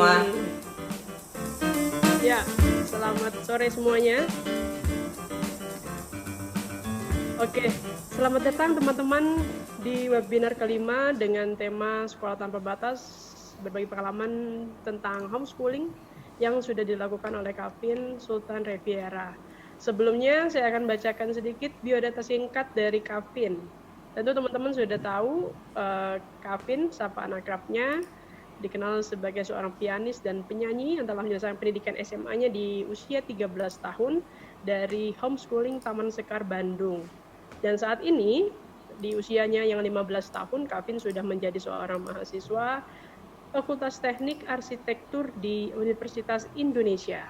semua. Ya, selamat sore semuanya. Oke, selamat datang teman-teman di webinar kelima dengan tema Sekolah Tanpa Batas, berbagi pengalaman tentang homeschooling yang sudah dilakukan oleh Kavin Sultan Reviera. Sebelumnya saya akan bacakan sedikit biodata singkat dari Kavin. Tentu teman-teman sudah tahu Kavin, sapaan akrabnya, dikenal sebagai seorang pianis dan penyanyi yang telah menyelesaikan pendidikan SMA-nya di usia 13 tahun dari homeschooling Taman Sekar Bandung. Dan saat ini, di usianya yang 15 tahun, Kavin sudah menjadi seorang mahasiswa Fakultas Teknik Arsitektur di Universitas Indonesia.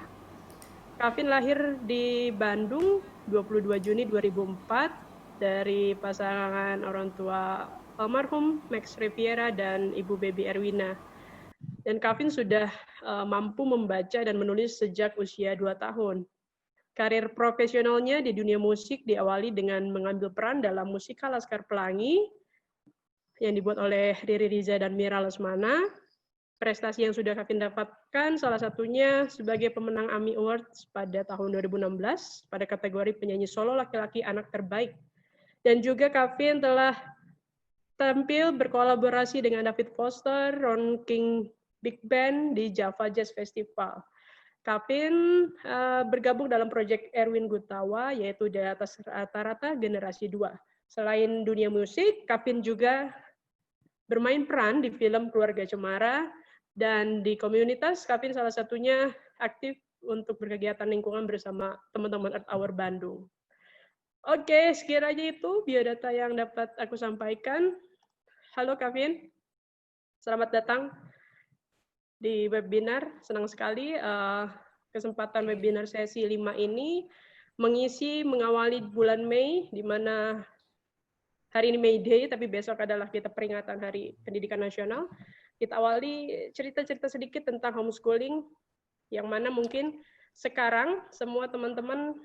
Kavin lahir di Bandung 22 Juni 2004 dari pasangan orang tua almarhum Max Riviera dan Ibu Baby Erwina. Dan Kavin sudah mampu membaca dan menulis sejak usia 2 tahun. Karir profesionalnya di dunia musik diawali dengan mengambil peran dalam musikal Laskar Pelangi yang dibuat oleh Riri Riza dan Mira Lesmana. Prestasi yang sudah Kavin dapatkan salah satunya sebagai pemenang AMI Awards pada tahun 2016 pada kategori penyanyi solo laki-laki anak terbaik. Dan juga Kavin telah tampil berkolaborasi dengan David Foster, Ron King Big Band di Java Jazz Festival. Kavin bergabung dalam proyek Erwin Gutawa, yaitu di atas rata-rata generasi 2. Selain dunia musik, Kavin juga bermain peran di film Keluarga Cemara, dan di komunitas, Kavin salah satunya aktif untuk berkegiatan lingkungan bersama teman-teman Earth Hour Bandung. Oke, sekiranya itu biodata yang dapat aku sampaikan. Halo Kavin, selamat datang di webinar. Senang sekali kesempatan webinar sesi 5 ini mengawali bulan Mei, di mana hari ini May Day, tapi besok adalah kita peringatan Hari Pendidikan Nasional. Kita awali cerita-cerita sedikit tentang homeschooling, yang mana mungkin sekarang semua teman-teman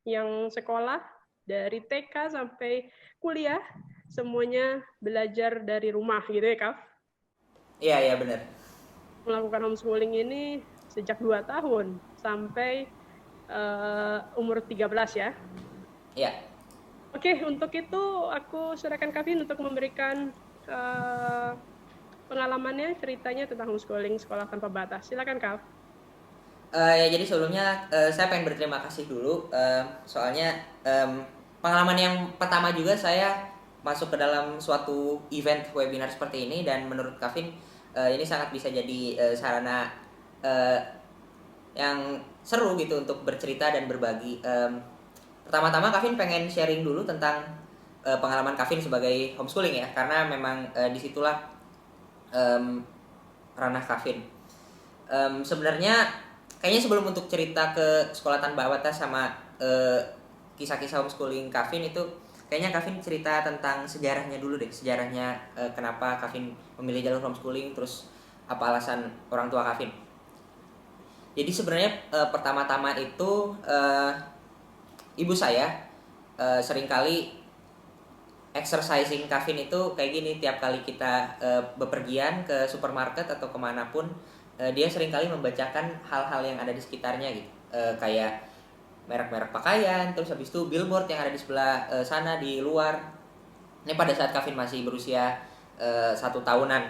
yang sekolah dari TK sampai kuliah, semuanya belajar dari rumah gitu ya, Kak? Iya, iya benar. Melakukan homeschooling ini sejak 2 tahun sampai umur 13 ya. Iya. Oke, untuk itu aku serahkan Kavin untuk memberikan pengalamannya, ceritanya tentang homeschooling Sekolah Tanpa Batas. Silakan, Kav. Ya jadi sebelumnya saya pengen berterima kasih dulu, soalnya pengalaman yang pertama juga saya masuk ke dalam suatu event webinar seperti ini, dan menurut Kavin ini sangat bisa jadi sarana yang seru gitu untuk bercerita dan berbagi. Pertama-tama Kavin pengen sharing dulu tentang pengalaman Kavin sebagai homeschooling ya, karena memang disitulah ranah Kavin. Sebenarnya kayaknya sebelum untuk cerita ke Sekolah Tanpa Batas sama kisah-kisah homeschooling Kavin itu, kayaknya Kavin cerita tentang sejarahnya dulu deh. Sejarahnya kenapa Kavin memilih jalur homeschooling, terus apa alasan orang tua Kavin. Jadi sebenarnya pertama-tama itu ibu saya seringkali exercising Kavin itu kayak gini. Tiap kali kita bepergian ke supermarket atau kemanapun, dia seringkali membacakan hal-hal yang ada di sekitarnya gitu, kayak merek-merek pakaian, terus habis itu billboard yang ada di sebelah sana di luar. Ini pada saat Kavin masih berusia 1 tahunan.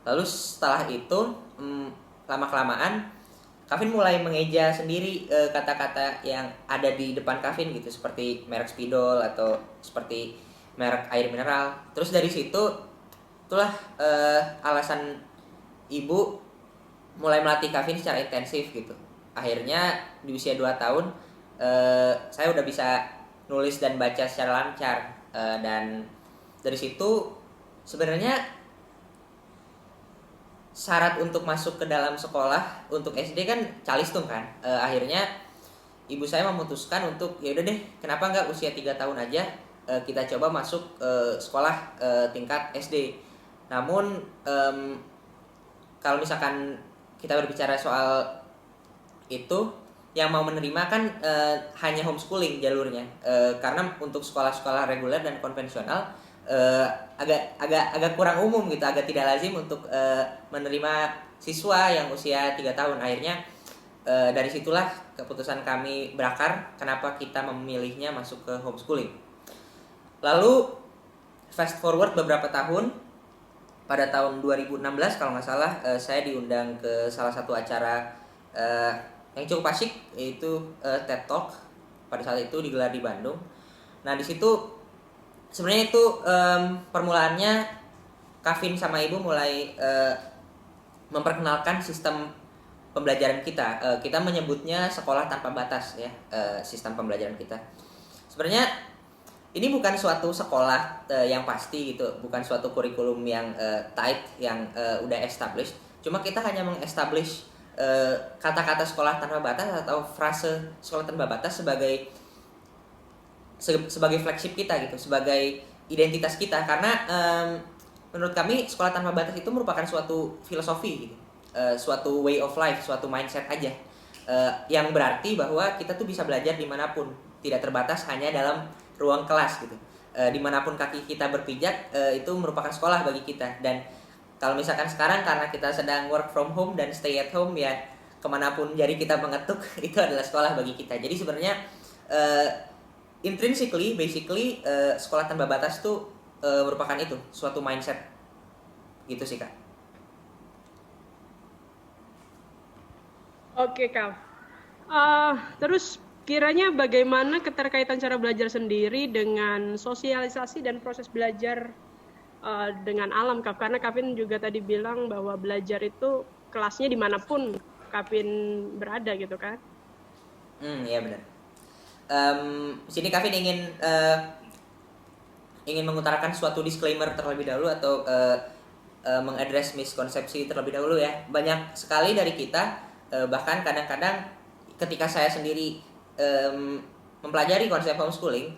Lalu setelah itu lama-kelamaan Kavin mulai mengeja sendiri kata-kata yang ada di depan Kavin gitu, seperti merek spidol atau seperti merek air mineral. Terus dari situ itulah alasan ibu mulai melatih Kavin secara intensif gitu. Akhirnya di usia 2 tahun saya udah bisa nulis dan baca secara lancar, dan dari situ sebenarnya syarat untuk masuk ke dalam sekolah untuk SD kan calistung kan. Akhirnya ibu saya memutuskan untuk ya udah deh, kenapa nggak usia 3 tahun aja kita coba masuk sekolah tingkat SD. Namun kalau misalkan kita berbicara soal itu, yang mau menerima kan hanya homeschooling jalurnya, karena untuk sekolah-sekolah reguler dan konvensional agak kurang umum gitu, agak tidak lazim untuk menerima siswa yang usia 3 tahun. Akhirnya dari situlah keputusan kami berakar kenapa kita memilihnya masuk ke homeschooling. Lalu fast forward beberapa tahun, pada tahun 2016 kalau nggak salah, saya diundang ke salah satu acara yang cukup asyik, yaitu TED Talk. Pada saat itu digelar di Bandung. Nah di situ sebenarnya itu permulaannya Kavin sama Ibu mulai memperkenalkan sistem pembelajaran kita. Kita menyebutnya sekolah tanpa batas ya, sistem pembelajaran kita. Sebenarnya ini bukan suatu sekolah yang pasti gitu, bukan suatu kurikulum yang tight, yang udah established. Cuma kita hanya mengestablish kata-kata sekolah tanpa batas atau frase sekolah tanpa batas sebagai flagship kita gitu, sebagai identitas kita. Karena menurut kami sekolah tanpa batas itu merupakan suatu filosofi gitu, suatu way of life, suatu mindset aja, yang berarti bahwa kita tuh bisa belajar dimanapun, tidak terbatas hanya dalam ruang kelas gitu. Dimanapun kaki kita berpijak, itu merupakan sekolah bagi kita. Dan kalau misalkan sekarang karena kita sedang work from home dan stay at home, ya kemanapun jari kita mengetuk itu adalah sekolah bagi kita. Jadi sebenarnya intrinsically, basically, sekolah tanpa batas tuh merupakan itu, suatu mindset gitu sih Kak. Oke, Kak. Terus kiranya bagaimana keterkaitan cara belajar sendiri dengan sosialisasi dan proses belajar dengan alam, Kak? Karena Kavin juga tadi bilang bahwa belajar itu kelasnya dimanapun Kavin berada gitu kan? Iya benar. Sini Kavin ingin mengutarakan suatu disclaimer terlebih dahulu, atau mengadres miskonsepsi terlebih dahulu ya. Banyak sekali dari kita, bahkan kadang-kadang ketika saya sendiri mempelajari konsep homeschooling,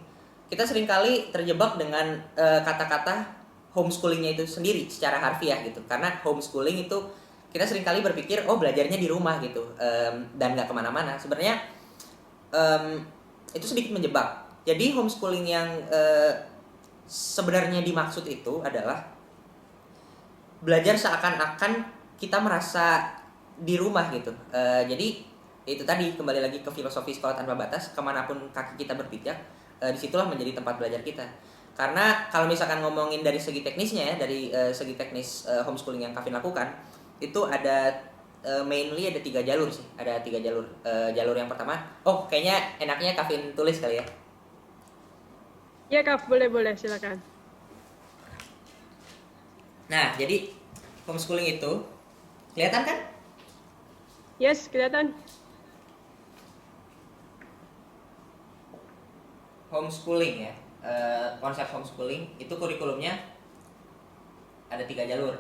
kita seringkali terjebak dengan kata-kata homeschoolingnya itu sendiri secara harfiah gitu. Karena homeschooling itu kita seringkali berpikir belajarnya di rumah gitu, dan nggak kemana-mana. Sebenarnya itu sedikit menjebak. Jadi homeschooling yang sebenarnya dimaksud itu adalah belajar seakan-akan kita merasa di rumah gitu. Jadi itu tadi, kembali lagi ke filosofi sekolah tanpa batas, kemanapun kaki kita berpijak, disitulah menjadi tempat belajar kita. Karena kalau misalkan ngomongin dari segi teknisnya ya, dari segi teknis homeschooling yang Kavin lakukan, itu ada mainly ada 3 jalur sih. Ada 3 jalur. Jalur yang pertama, kayaknya enaknya Kavin tulis kali ya. Ya, Kak, boleh, silakan. Nah, jadi homeschooling itu kelihatan kan? Yes, kelihatan. Homeschooling ya, konsep homeschooling itu kurikulumnya ada 3 jalur.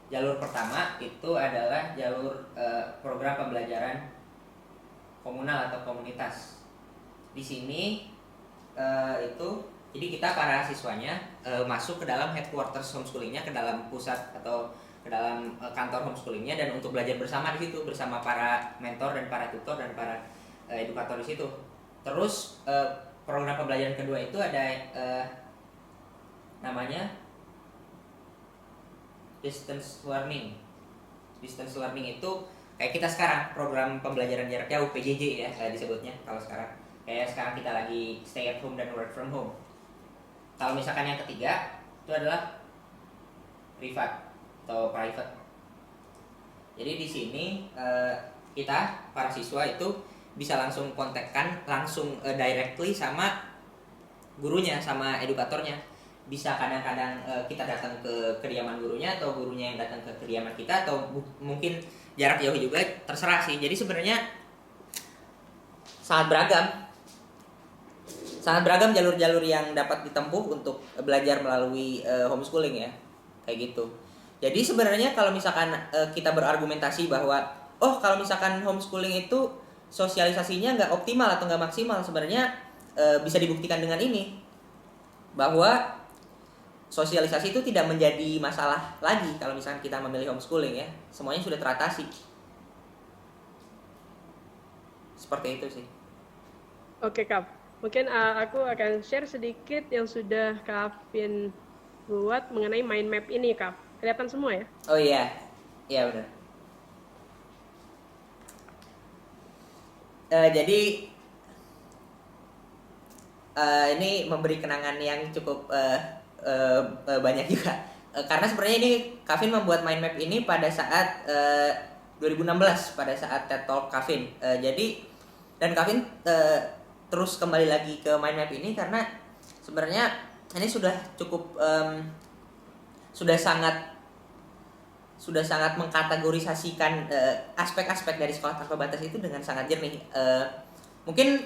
Jalur pertama itu adalah jalur program pembelajaran komunal atau komunitas. Di sini itu jadi kita para siswanya masuk ke dalam headquarters homeschoolingnya, ke dalam pusat atau ke dalam kantor homeschoolingnya, dan untuk belajar bersama di situ bersama para mentor dan para tutor dan para edukator di situ. Terus program pembelajaran kedua itu ada namanya distance learning. Distance learning itu kayak kita sekarang program pembelajaran jarak jauh, PJJ ya disebutnya kalau sekarang. Kayak sekarang kita lagi stay at home dan work from home. Kalau misalkan yang ketiga itu adalah privat atau private. Jadi di sini kita para siswa itu bisa langsung kontakkan langsung directly sama gurunya, sama edukatornya. Bisa kadang-kadang kita datang ke kediaman gurunya, atau gurunya yang datang ke kediaman kita, atau mungkin jarak jauh juga, terserah sih. Jadi sebenarnya sangat beragam jalur-jalur yang dapat ditempuh untuk belajar melalui homeschooling ya, kayak gitu. Jadi sebenarnya kalau misalkan kita berargumentasi bahwa kalau misalkan homeschooling itu sosialisasinya nggak optimal atau nggak maksimal, sebenarnya bisa dibuktikan dengan ini, bahwa sosialisasi itu tidak menjadi masalah lagi kalau misalkan kita memilih homeschooling ya. Semuanya sudah teratasi. Seperti itu sih. Oke, Kak. Mungkin aku akan share sedikit yang sudah Kavin buat mengenai mind map ini, Kak. Kelihatan semua ya? Oh iya. Iya benar. Jadi ini memberi kenangan yang cukup banyak juga. Karena sebenarnya ini Kavin membuat mind map ini pada saat 2016 pada saat TED Talk Kavin. Jadi dan Kavin terus kembali lagi ke mind map ini karena sebenarnya ini sudah cukup sudah sangat mengkategorisasikan aspek-aspek dari sekolah tanpa batas itu dengan sangat jernih. Mungkin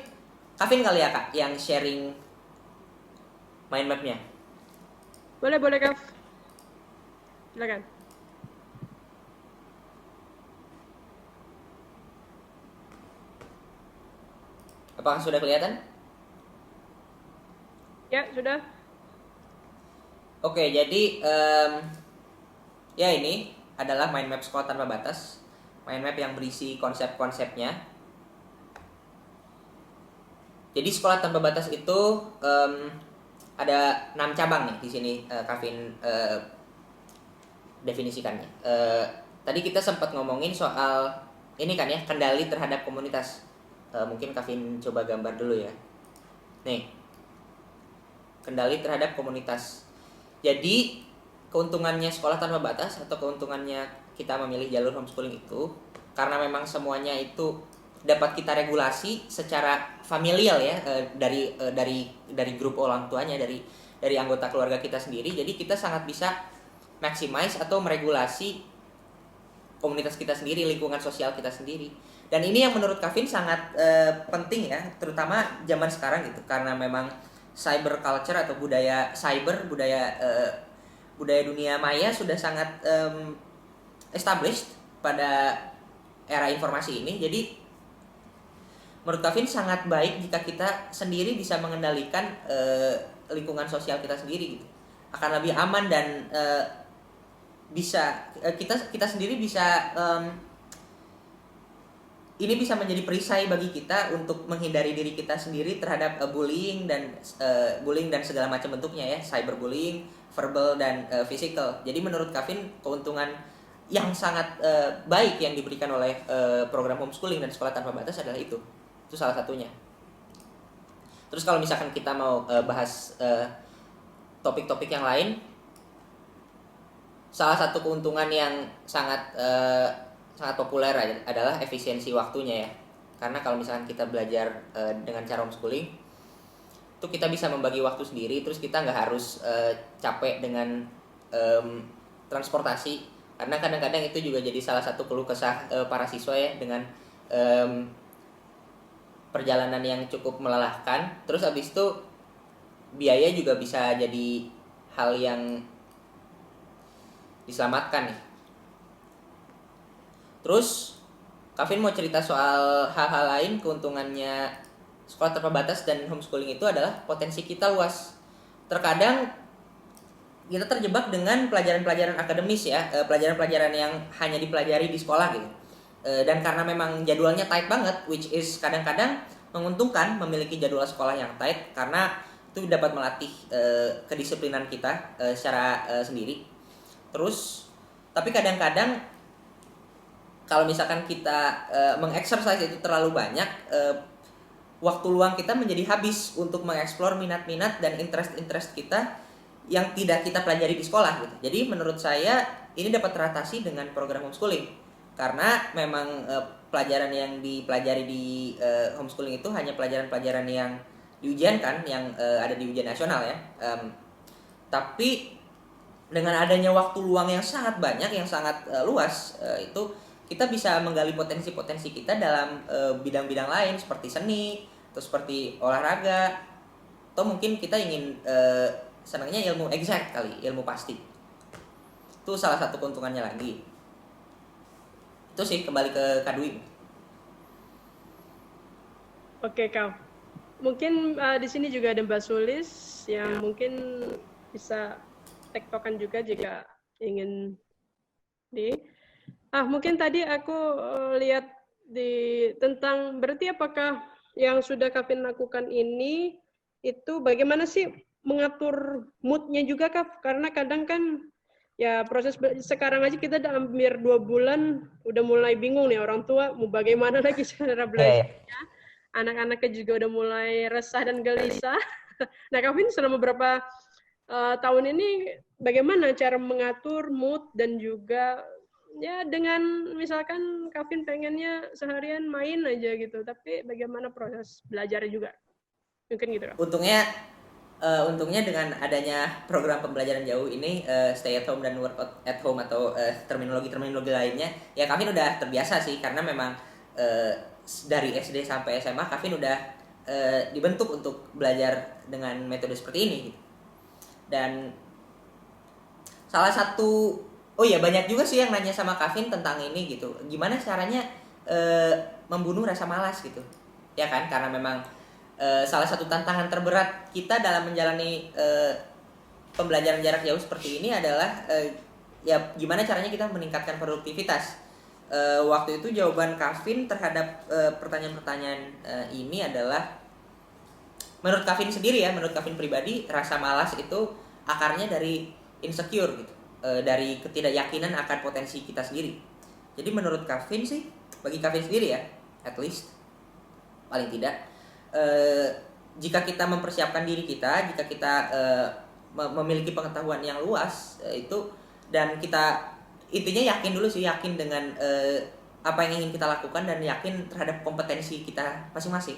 Kavin kali ya Kak yang sharing mind map-nya. Boleh Kav. Silakan. Apakah sudah kelihatan? Ya, sudah. Oke, jadi ya ini adalah mind map sekolah tanpa batas. Mind map yang berisi konsep-konsepnya. Jadi sekolah tanpa batas itu ada 6 cabang nih di sini Kavin definisikannya. Tadi kita sempat ngomongin soal ini kan ya, kendali terhadap komunitas. Mungkin Kavin coba gambar dulu ya. Nih, kendali terhadap komunitas. Jadi keuntungannya sekolah tanpa batas atau keuntungannya kita memilih jalur homeschooling itu karena memang semuanya itu dapat kita regulasi secara familial ya, dari grup orang tuanya, dari anggota keluarga kita sendiri. Jadi kita sangat bisa maximize atau meregulasi komunitas kita sendiri, lingkungan sosial kita sendiri. Dan ini yang menurut Kavin sangat penting ya, terutama zaman sekarang gitu, karena memang cyber culture atau budaya cyber, budaya dunia maya sudah sangat established pada era informasi ini. Jadi menurut Kavin sangat baik jika kita sendiri bisa mengendalikan lingkungan sosial kita sendiri gitu. Akan lebih aman dan kita sendiri bisa ini bisa menjadi perisai bagi kita untuk menghindari diri kita sendiri terhadap bullying dan segala macam bentuknya ya, cyberbullying, verbal dan physical. Jadi menurut Kavin keuntungan yang sangat baik yang diberikan oleh program homeschooling dan sekolah tanpa batas adalah itu salah satunya. Terus kalau misalkan kita mau bahas topik-topik yang lain, salah satu keuntungan yang sangat populer adalah efisiensi waktunya ya. Karena kalau misalkan kita belajar dengan cara homeschooling, itu kita bisa membagi waktu sendiri, terus kita nggak harus capek dengan transportasi. Karena kadang-kadang itu juga jadi salah satu keluh kesah para siswa ya, dengan perjalanan yang cukup melelahkan. Terus habis itu biaya juga bisa jadi hal yang diselamatkan nih. Terus Kavin mau cerita soal hal-hal lain. Keuntungannya sekolah tanpa batas dan homeschooling itu adalah potensi kita luas. Terkadang kita terjebak dengan pelajaran-pelajaran akademis ya, pelajaran-pelajaran yang hanya dipelajari di sekolah gitu. Dan karena memang jadwalnya tight banget, which is kadang-kadang menguntungkan memiliki jadwal sekolah yang tight karena itu dapat melatih kedisiplinan kita secara sendiri. Terus tapi kadang-kadang kalau misalkan kita mengeksersis itu terlalu banyak, waktu luang kita menjadi habis untuk mengeksplor minat-minat dan interest kita yang tidak kita pelajari di sekolah gitu. Jadi menurut saya ini dapat teratasi dengan program homeschooling. Karena memang pelajaran yang dipelajari di homeschooling itu hanya pelajaran-pelajaran yang diujiankan, yang ada di ujian nasional ya. Tapi dengan adanya waktu luang yang sangat banyak, yang sangat luas, itu kita bisa menggali potensi-potensi kita dalam bidang-bidang lain seperti seni, atau seperti olahraga, atau mungkin kita ingin senangnya ilmu exact kali, ilmu pasti. Itu salah satu keuntungannya lagi. Itu sih, kembali ke Kak Dwi. Oke, Kak. Mungkin di sini juga ada Mbak Sulis yang mungkin bisa tektokan juga jika ingin mungkin tadi aku lihat tentang berarti apakah yang sudah Kavin lakukan ini itu bagaimana sih mengatur moodnya juga Kak? Karena kadang kan Ya proses sekarang aja kita udah hampir 2 bulan udah mulai bingung nih orang tua mau bagaimana lagi cara belajar. Anak-anaknya juga udah mulai resah dan gelisah. Nah, Kavin selama beberapa tahun ini bagaimana cara mengatur mood dan juga ya dengan misalkan Kavin pengennya seharian main aja gitu, tapi bagaimana proses belajarnya juga? Mungkin gitu, Kak. Untungnya dengan adanya program pembelajaran jauh ini, stay at home dan work at home atau terminologi-terminologi lainnya, ya Kavin udah terbiasa sih karena memang dari SD sampai SMA Kavin udah dibentuk untuk belajar dengan metode seperti ini gitu. Dan salah satu, oh ya banyak juga sih yang nanya sama Kavin tentang ini gitu, gimana caranya membunuh rasa malas gitu, ya kan? Karena memang salah satu tantangan terberat kita dalam menjalani pembelajaran jarak jauh seperti ini adalah ya gimana caranya kita meningkatkan produktivitas. Waktu itu jawaban Kavin terhadap pertanyaan-pertanyaan ini adalah, menurut Kavin sendiri ya, menurut Kavin pribadi, rasa malas itu akarnya dari insecure gitu, dari ketidakyakinan akan potensi kita sendiri. Jadi menurut Kavin sih, bagi Kavin sendiri ya, at least paling tidak, jika kita mempersiapkan diri kita, jika kita memiliki pengetahuan yang luas, itu, dan kita intinya yakin dulu sih, yakin dengan apa yang ingin kita lakukan dan yakin terhadap kompetensi kita masing-masing,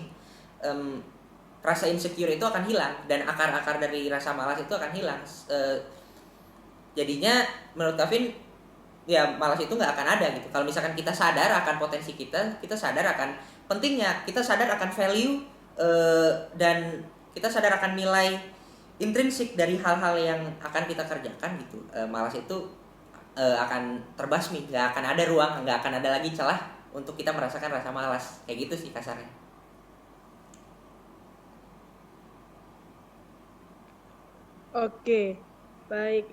rasa insecure itu akan hilang dan akar-akar dari rasa malas itu akan hilang. Jadinya menurut Kavin ya malas itu nggak akan ada gitu kalau misalkan kita sadar akan potensi kita, kita sadar akan pentingnya, kita sadar akan value, dan kita sadar akan nilai intrinsik dari hal-hal yang akan kita kerjakan gitu. Malas itu akan terbasmi, nggak akan ada ruang, nggak akan ada lagi celah untuk kita merasakan rasa malas, kayak gitu sih kasarnya. Oke, baik.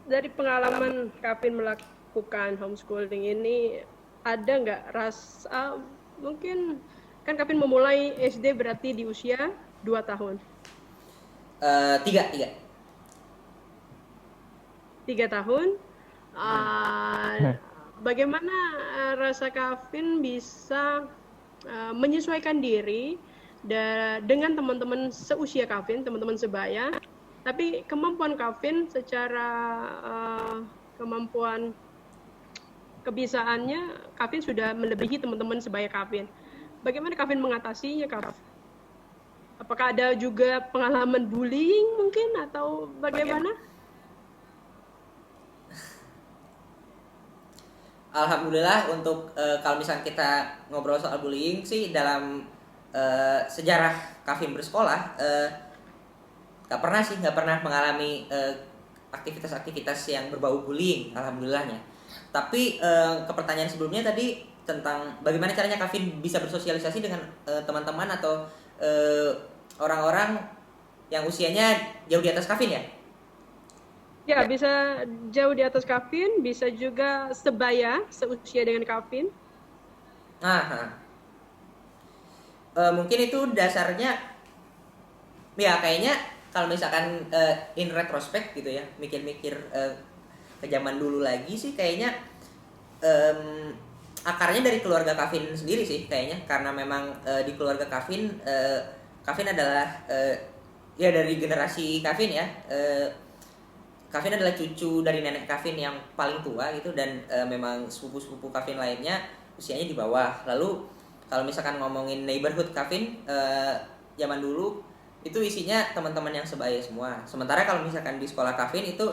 Dari pengalaman Kavin melakukan homeschooling ini, ada nggak rasa, mungkin kan Kavin memulai SD berarti di usia 2 tahun. Tiga. 3 tahun. Bagaimana rasa Kavin bisa menyesuaikan diri dengan teman-teman seusia Kavin, teman-teman sebaya, tapi kemampuan Kavin secara kemampuan kebiasaannya Kavin sudah melebihi teman-teman sebaya Kavin. Bagaimana Kavin mengatasinya, Kavin? Apakah ada juga pengalaman bullying mungkin atau bagaimana? Alhamdulillah untuk kalau misalnya kita ngobrol soal bullying sih, dalam sejarah Kavin bersekolah, nggak pernah mengalami aktivitas-aktivitas yang berbau bullying, alhamdulillahnya. Tapi ke pertanyaan sebelumnya tadi tentang bagaimana caranya Kavin bisa bersosialisasi dengan teman-teman atau orang-orang yang usianya jauh di atas Kavin ya? Ya, bisa jauh di atas Kavin, bisa juga sebaya, seusia dengan Kavin. Mungkin itu dasarnya ya kayaknya kalau misalkan in retrospect gitu ya, mikir-mikir ke zaman dulu lagi sih, kayaknya akarnya dari keluarga Kavin sendiri sih kayaknya, karena memang di keluarga Kavin, Kavin adalah ya dari generasi Kavin ya, Kavin adalah cucu dari nenek Kavin yang paling tua gitu, dan memang sepupu-sepupu Kavin lainnya usianya di bawah. Lalu kalau misalkan ngomongin neighborhood Kavin zaman dulu itu isinya teman-teman yang sebaya semua. Sementara kalau misalkan di sekolah Kavin itu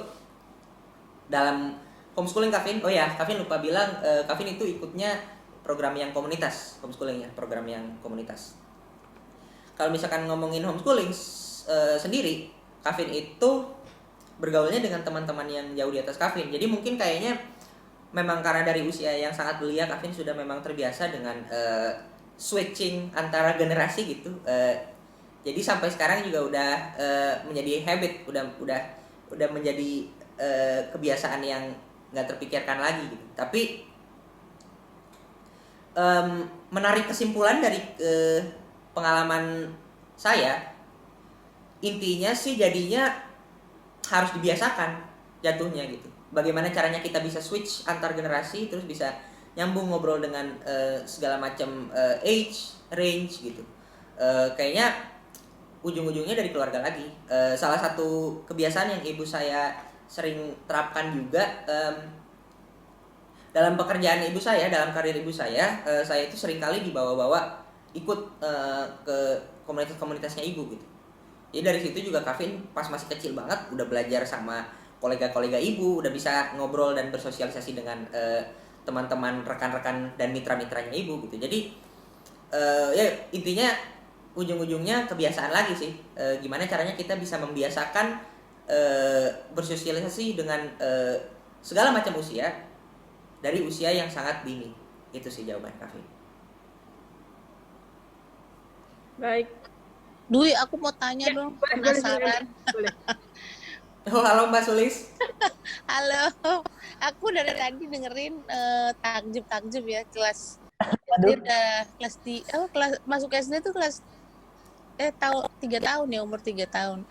dalam homeschooling Kavin, oh ya Kavin lupa bilang, Kavin itu ikutnya program yang komunitas, homeschooling ya, program yang komunitas. Kalau misalkan ngomongin homeschooling sendiri, Kavin itu bergaulnya dengan teman-teman yang jauh di atas Kavin. Jadi mungkin kayaknya memang karena dari usia yang sangat belia, Kavin sudah memang terbiasa dengan switching antara generasi gitu. Jadi sampai sekarang juga udah menjadi habit, udah menjadi kebiasaan yang nggak terpikirkan lagi gitu. Tapi menarik kesimpulan dari pengalaman saya, intinya sih jadinya harus dibiasakan. jatuhnya gitu. Bagaimana caranya kita bisa switch antar generasi, terus bisa nyambung ngobrol dengan segala macam age range gitu. Kayaknya ujung-ujungnya dari keluarga lagi. Salah satu kebiasaan yang ibu saya sering terapkan juga, dalam pekerjaan ibu saya, dalam karir ibu saya itu seringkali dibawa-bawa ikut ke komunitas-komunitasnya ibu gitu. Jadi dari situ juga Kavin pas masih kecil banget udah belajar sama kolega-kolega ibu, udah bisa ngobrol dan bersosialisasi dengan teman-teman, rekan-rekan dan mitra-mitranya ibu gitu. Jadi ya intinya ujung-ujungnya kebiasaan lagi sih. Gimana caranya kita bisa membiasakan bersosialisasi dengan segala macam usia dari usia yang sangat dini. Itu sih jawaban Kavin. Baik. Dwi, aku mau tanya Ya, dong, boleh. penasaran. Oh, halo Mbak Sulis. Halo, aku dari tadi dengerin takjub ya kelas. Waduh. Dia udah kelas masuk SD tuh kelas tahun 3 tahun ya, umur 3 tahun.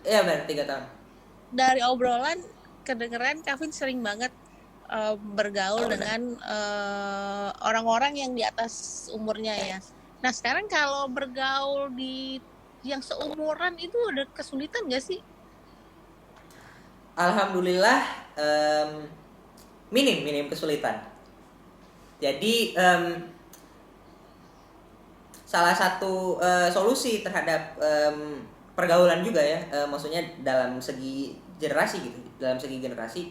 Iya benar, 3 tahun. Dari obrolan kedengeran Kavin sering banget bergaul dengan orang-orang yang di atas umurnya ya. Nah sekarang kalau bergaul di yang seumuran itu ada kesulitan nggak sih? Alhamdulillah minim kesulitan. Jadi salah satu solusi terhadap pergaulan juga ya, maksudnya dalam segi generasi gitu, dalam segi generasi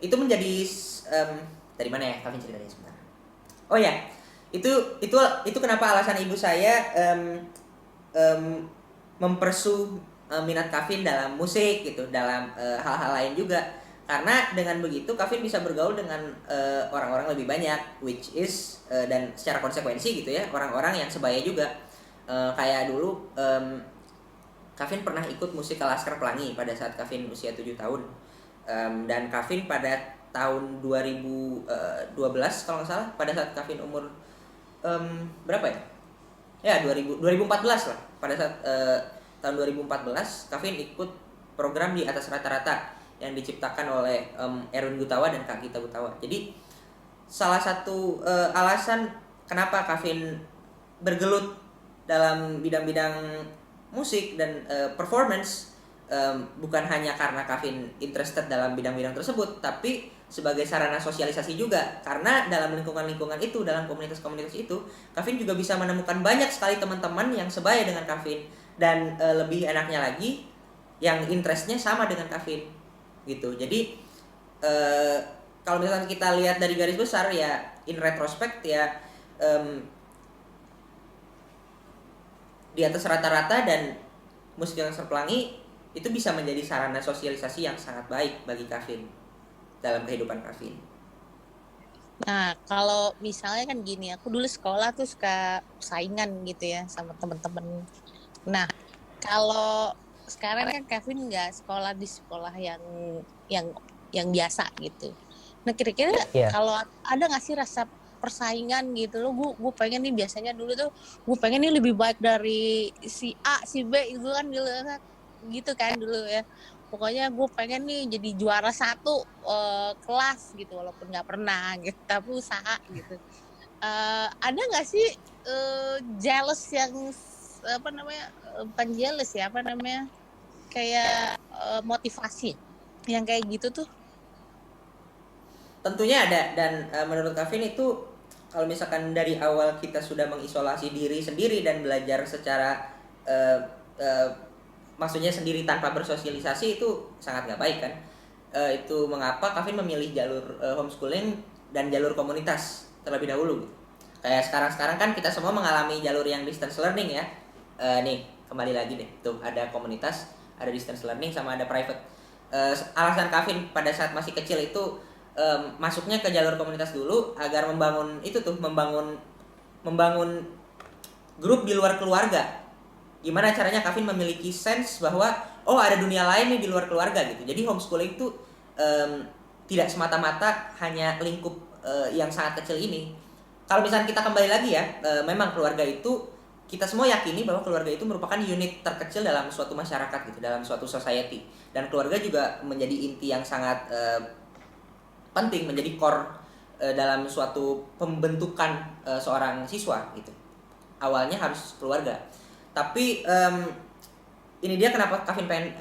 itu menjadi dari mana ya Kavin ceritanya sebentar. Oh ya, itu kenapa alasan ibu saya mempersu minat Kavin dalam musik gitu, dalam hal-hal lain juga. Karena dengan begitu Kavin bisa bergaul dengan orang-orang lebih banyak, which is dan secara konsekuensi gitu ya, orang-orang yang sebaya juga. Kayak dulu Kavin pernah ikut musikal Laskar Pelangi pada saat Kavin usia 7 tahun. Dan Kavin pada tahun 2012 kalau nggak salah, pada saat Kavin umur berapa ya? Ya 2014 lah. Pada saat tahun 2014 Kavin ikut program Di Atas Rata-Rata yang diciptakan oleh Erwin Gutawa dan Kak Gita Gutawa. Jadi salah satu alasan kenapa Kavin bergelut dalam bidang-bidang musik dan performance bukan hanya karena Kavin interested dalam bidang-bidang tersebut, tapi sebagai sarana sosialisasi juga. Karena dalam lingkungan-lingkungan itu, dalam komunitas-komunitas itu, Kavin juga bisa menemukan banyak sekali teman-teman yang sebaya dengan Kavin. Dan lebih enaknya lagi, yang interestnya sama dengan Kavin gitu. Jadi kalau misalkan kita lihat dari garis besar ya, in retrospect ya, Di Atas Rata-Rata dan Musik Laskar Pelangi itu bisa menjadi sarana sosialisasi yang sangat baik bagi Kavin dalam kehidupan Kavin. Nah, kalau misalnya kan gini, aku dulu sekolah tuh suka saingan gitu ya sama temen-temen. Nah, kalau sekarang kan Kevin nggak sekolah di sekolah yang biasa gitu. Nah, kira-kira kalau ada nggak sih rasa persaingan gitu loh, gue pengen nih, biasanya dulu tuh gue pengen nih lebih baik dari si A, si B itu kan dulu gitu kan dulu ya. Pokoknya gue pengen nih jadi juara 1 kelas gitu, walaupun nggak pernah gitu, tapi usaha gitu. Ada nggak sih jealous yang bukan jealous ya, kayak motivasi yang kayak gitu tuh? Tentunya ada, dan menurut Kavin itu kalau misalkan dari awal kita sudah mengisolasi diri sendiri dan belajar secara maksudnya sendiri tanpa bersosialisasi, itu sangat nggak baik kan. Itu mengapa Kavin memilih jalur homeschooling dan jalur komunitas terlebih dahulu. Kayak sekarang kan kita semua mengalami jalur yang distance learning ya. Nih kembali lagi deh, tuh ada komunitas, ada distance learning, sama ada private. Alasan Kavin pada saat masih kecil itu masuknya ke jalur komunitas dulu agar membangun grup di luar keluarga. Gimana caranya Kavin memiliki sense bahwa oh ada dunia lain nih di luar keluarga gitu. Jadi homeschooling itu tidak semata-mata hanya lingkup yang sangat kecil ini. Kalau misalnya kita kembali lagi ya, memang keluarga itu kita semua yakini bahwa keluarga itu merupakan unit terkecil dalam suatu masyarakat gitu, dalam suatu society. Dan keluarga juga menjadi inti yang sangat penting, menjadi core dalam suatu pembentukan seorang siswa gitu. Awalnya harus keluarga. Tapi ini dia kenapa Kavin pengen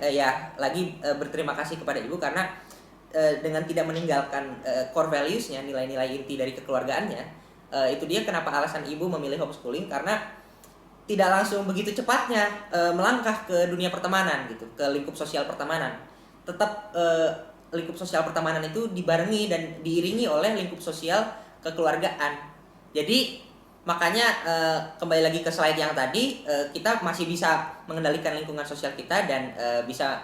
berterima kasih kepada ibu, karena dengan tidak meninggalkan core values-nya, nilai-nilai inti dari kekeluargaannya, itu dia kenapa alasan ibu memilih homeschooling, karena tidak langsung begitu cepatnya melangkah ke dunia pertemanan gitu, ke lingkup sosial pertemanan. Tetap lingkup sosial pertemanan itu dibarengi dan diiringi oleh lingkup sosial kekeluargaan. Jadi makanya kembali lagi ke slide yang tadi, kita masih bisa mengendalikan lingkungan sosial kita dan bisa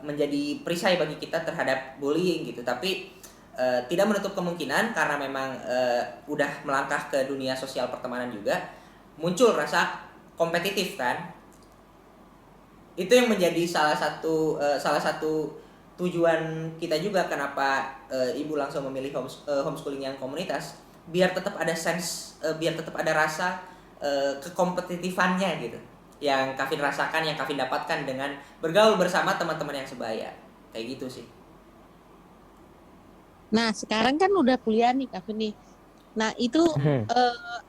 menjadi perisai bagi kita terhadap bullying gitu. Tapi tidak menutup kemungkinan karena memang udah melangkah ke dunia sosial pertemanan juga, muncul rasa kompetitif kan. Itu yang menjadi salah satu tujuan kita juga kenapa ibu langsung memilih homeschooling yang komunitas, biar tetap ada biar tetap ada rasa kekompetitifan-nya gitu, yang Kavin rasakan, yang Kavin dapatkan dengan bergaul bersama teman-teman yang sebaya, kayak gitu sih. Nah, sekarang kan udah kuliah nih, Kavin nih. Nah, itu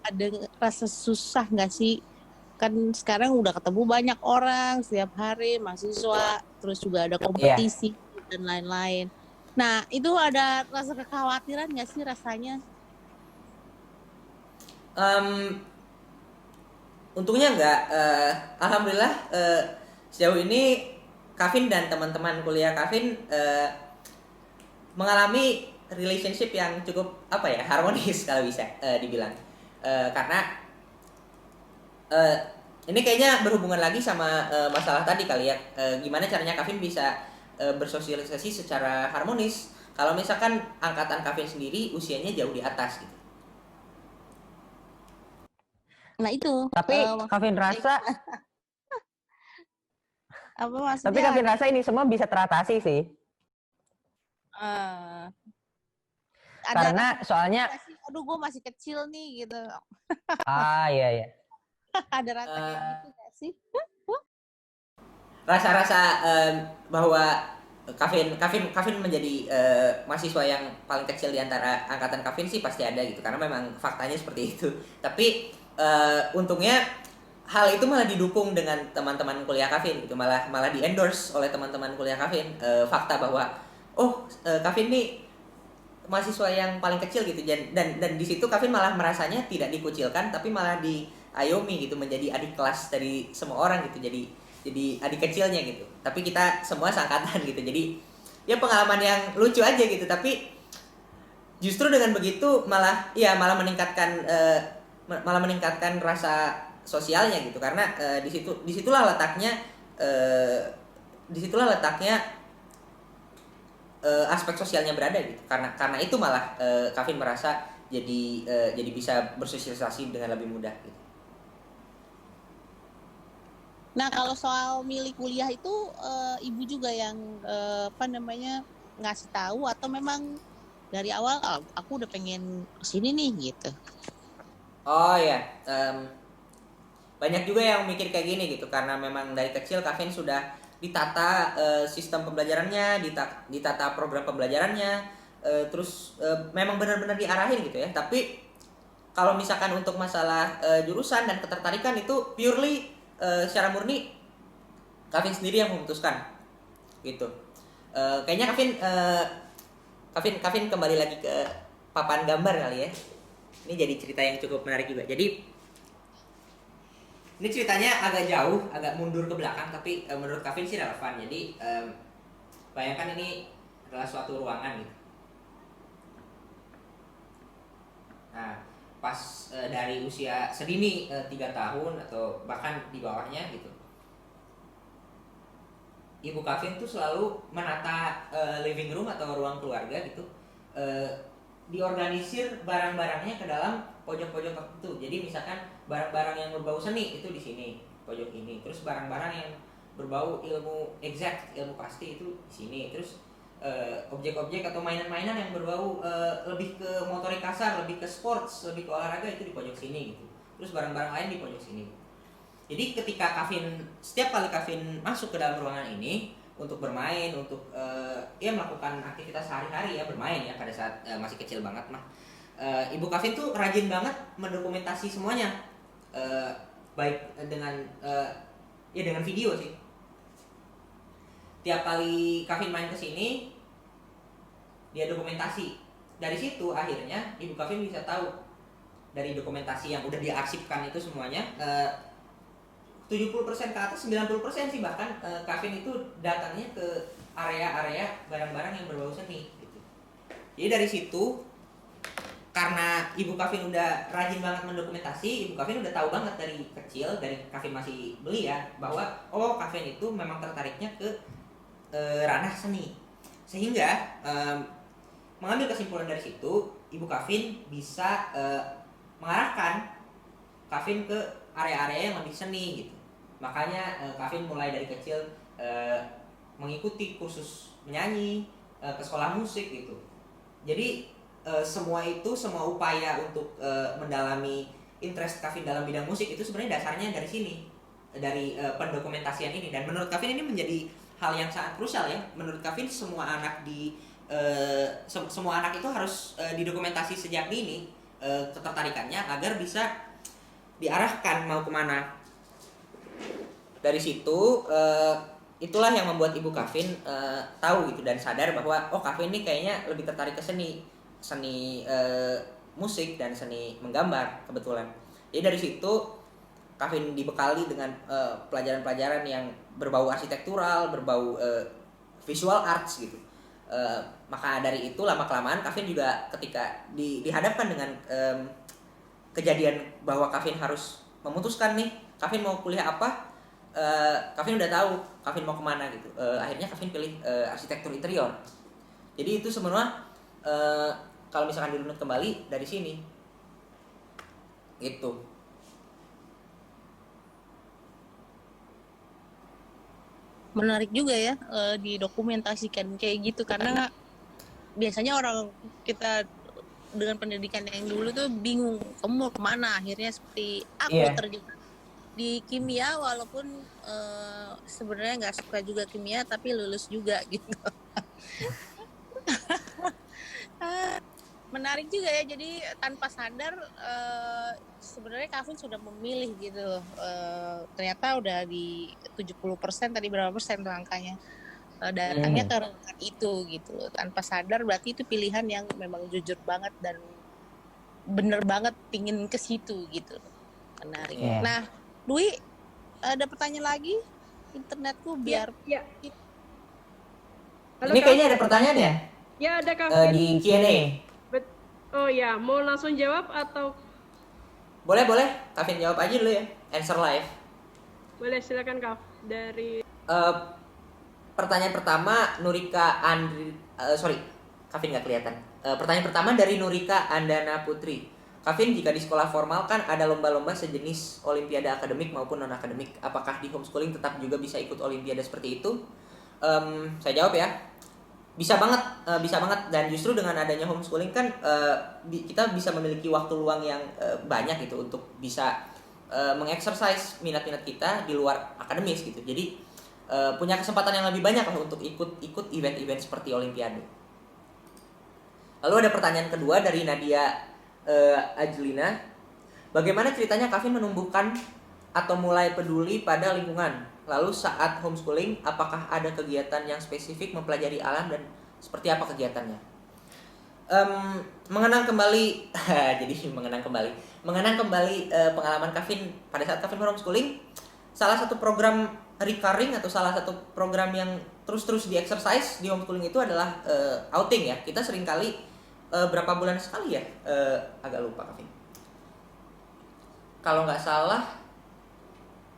ada rasa susah nggak sih? Kan sekarang udah ketemu banyak orang setiap hari, mahasiswa, terus juga ada kompetisi dan lain-lain. Nah, itu ada rasa kekhawatiran nggak sih rasanya? Untungnya enggak. Alhamdulillah sejauh ini Kavin dan teman-teman kuliah Kavin mengalami relationship yang cukup harmonis kalau bisa dibilang. Karena ini kayaknya berhubungan lagi sama masalah tadi kali ya. Gimana caranya Kavin bisa bersosialisasi secara harmonis kalau misalkan angkatan Kavin sendiri usianya jauh di atas gitu. Nah itu. Tapi Kavin rasa apa maksudnya? Tapi Kavin rasa ini semua bisa teratasi sih. Karena soalnya aduh gue masih kecil nih gitu. Iya. Ada rasa kayak gitu gak sih? Rasa-rasa bahwa Kavin menjadi mahasiswa yang paling kecil di antara angkatan Kavin sih pasti ada gitu, karena memang faktanya seperti itu. Tapi untungnya hal itu malah didukung dengan teman-teman kuliah Kavin gitu, malah di endorse oleh teman-teman kuliah Kavin, fakta bahwa Kavin nih mahasiswa yang paling kecil gitu, dan di situ Kavin malah merasanya tidak dikucilkan tapi malah diayomi gitu, menjadi adik kelas dari semua orang gitu, jadi adik kecilnya gitu, tapi kita semua seangkatan gitu. Jadi ya pengalaman yang lucu aja gitu, tapi justru dengan begitu malah meningkatkan rasa sosialnya gitu, karena disitulah letaknya aspek sosialnya berada gitu, karena itu malah Kavin merasa jadi bisa bersosialisasi dengan lebih mudah gitu. Nah kalau soal milih kuliah itu ibu juga yang ngasih tahu, atau memang dari awal aku udah pengen kesini nih gitu? Oh ya, banyak juga yang mikir kayak gini gitu, karena memang dari kecil Kavin sudah ditata sistem pembelajarannya, ditata program pembelajarannya, terus memang benar-benar diarahin gitu ya. Tapi kalau misalkan untuk masalah jurusan dan ketertarikan itu purely secara murni Kavin sendiri yang memutuskan gitu. Kayaknya Kavin kembali lagi ke papan gambar kali ya. Ini jadi cerita yang cukup menarik juga. Jadi ini ceritanya agak jauh, agak mundur ke belakang, tapi menurut Kavin sih relevan. Jadi bayangkan ini adalah suatu ruangan gitu. Nah, pas dari usia sedini 3 tahun atau bahkan di bawahnya gitu, ibu Kavin tuh selalu menata living room atau ruang keluarga gitu, diorganisir barang-barangnya ke dalam pojok-pojok tertentu. Jadi misalkan barang-barang yang berbau seni itu di sini, pojok ini. Terus barang-barang yang berbau ilmu exact, ilmu pasti itu di sini. Terus objek-objek atau mainan-mainan yang berbau lebih ke motorik kasar, lebih ke sports, lebih ke olahraga itu di pojok sini gitu. Terus barang-barang lain di pojok sini. Jadi setiap kali Kavin masuk ke dalam ruangan ini untuk bermain, untuk ya melakukan aktivitas sehari-hari ya, bermain ya pada saat masih kecil banget mah. Ibu Kavin tuh rajin banget mendokumentasi semuanya, baik dengan ya dengan video sih. Tiap kali Kavin main ke sini, dia dokumentasi. Dari situ akhirnya Ibu Kavin bisa tahu dari dokumentasi yang udah diarsipkan itu semuanya, 70% ke atas, 90% sih bahkan Kavin itu datangnya ke area-area barang-barang yang berbau seni gitu. Jadi dari situ, karena Ibu Kavin udah rajin banget mendokumentasi, Ibu Kavin udah tahu banget dari kecil, dari Kavin masih belia, bahwa Kavin itu memang tertariknya ke ranah seni. Sehingga mengambil kesimpulan dari situ, Ibu Kavin bisa mengarahkan Kavin ke area-area yang lebih seni gitu. Makanya Kavin mulai dari kecil mengikuti kursus menyanyi, ke sekolah musik gitu. Jadi semua upaya untuk mendalami interest Kavin dalam bidang musik itu sebenarnya dasarnya dari sini, dari pendokumentasian ini. Dan menurut Kavin ini menjadi hal yang sangat krusial ya. Menurut Kavin semua anak itu harus didokumentasi sejak dini ketertarikannya agar bisa diarahkan mau kemana. Dari situ itulah yang membuat Ibu Kavin tahu gitu dan sadar bahwa Kavin ini kayaknya lebih tertarik ke seni musik dan seni menggambar kebetulan. Jadi dari situ Kavin dibekali dengan pelajaran-pelajaran yang berbau arsitektural, berbau visual arts gitu. Maka dari itu lama-kelamaan Kavin juga ketika dihadapkan dengan kejadian bahwa Kavin harus memutuskan nih, Kavin mau kuliah apa, Kavin udah tahu Kavin mau kemana gitu. Akhirnya Kavin pilih arsitektur interior. Jadi itu sebenarnya kalau misalkan dirunut kembali dari sini gitu. Menarik juga ya didokumentasikan kayak gitu, karena biasanya orang kita dengan pendidikan yang dulu tuh bingung kamu mau kemana. Akhirnya seperti aku terjun di kimia, walaupun sebenarnya nggak suka juga kimia, tapi lulus juga gitu. Menarik juga ya, jadi tanpa sadar sebenarnya Kavin sudah memilih gitu loh. Ternyata udah di 70%, tadi berapa persen tuh angkanya, datangnya ke ruangan itu gitu loh. Tanpa sadar berarti itu pilihan yang memang jujur banget dan bener banget pingin ke situ gitu. Menarik. Nah, Dwi, ada pertanyaan lagi? Internetku biar Halo, ini kayaknya ada pertanyaan ya? Ya, ada Kavin. Di Q&A. Oh ya, mau langsung jawab atau? Boleh. Kavin jawab aja dulu ya. Answer live. Boleh, silakan Kav. Dari pertanyaan pertama Nurika Kavin nggak kelihatan. Pertanyaan pertama dari Nurika Andana Putri. Kavin, jika di sekolah formal kan ada lomba-lomba sejenis olimpiade akademik maupun non akademik, apakah di homeschooling tetap juga bisa ikut olimpiade seperti itu? Saya jawab ya. Bisa banget, dan justru dengan adanya homeschooling kan kita bisa memiliki waktu luang yang banyak gitu untuk bisa mengeksersis minat-minat kita di luar akademis gitu. Jadi punya kesempatan yang lebih banyak lah untuk ikut event-event seperti olimpiade. Lalu ada pertanyaan kedua dari Nadia Ajlina. Bagaimana ceritanya Kavin menumbuhkan atau mulai peduli pada lingkungan? Lalu saat homeschooling, apakah ada kegiatan yang spesifik mempelajari alam dan seperti apa kegiatannya? Mengenang kembali pengalaman Kavin pada saat Kavin homeschooling, salah satu program recurring atau salah satu program yang terus di-exercise di homeschooling itu adalah outing ya. Kita seringkali berapa bulan sekali ya? Agak lupa Kavin. Kalau nggak salah,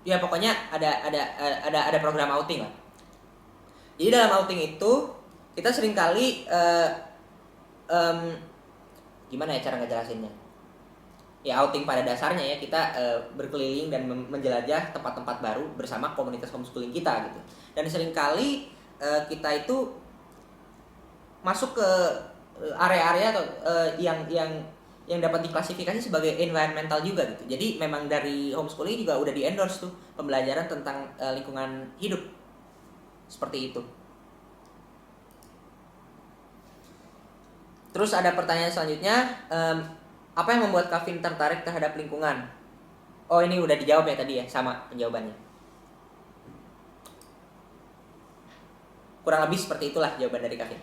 ya pokoknya ada program outing lah. Jadi dalam outing itu kita seringkali gimana ya cara ngejelasinnya? Ya outing pada dasarnya ya kita berkeliling dan menjelajah tempat-tempat baru bersama komunitas homeschooling kita gitu. Dan seringkali kita itu masuk ke area-area atau yang yang dapat diklasifikasi sebagai environmental juga gitu. Jadi memang dari homeschooling juga udah di-endorse tuh pembelajaran tentang lingkungan hidup. Seperti itu. Terus ada pertanyaan selanjutnya, apa yang membuat Kavin tertarik terhadap lingkungan? Oh, ini udah dijawab ya tadi ya, sama penjawabannya. Kurang lebih seperti itulah jawaban dari Kavin.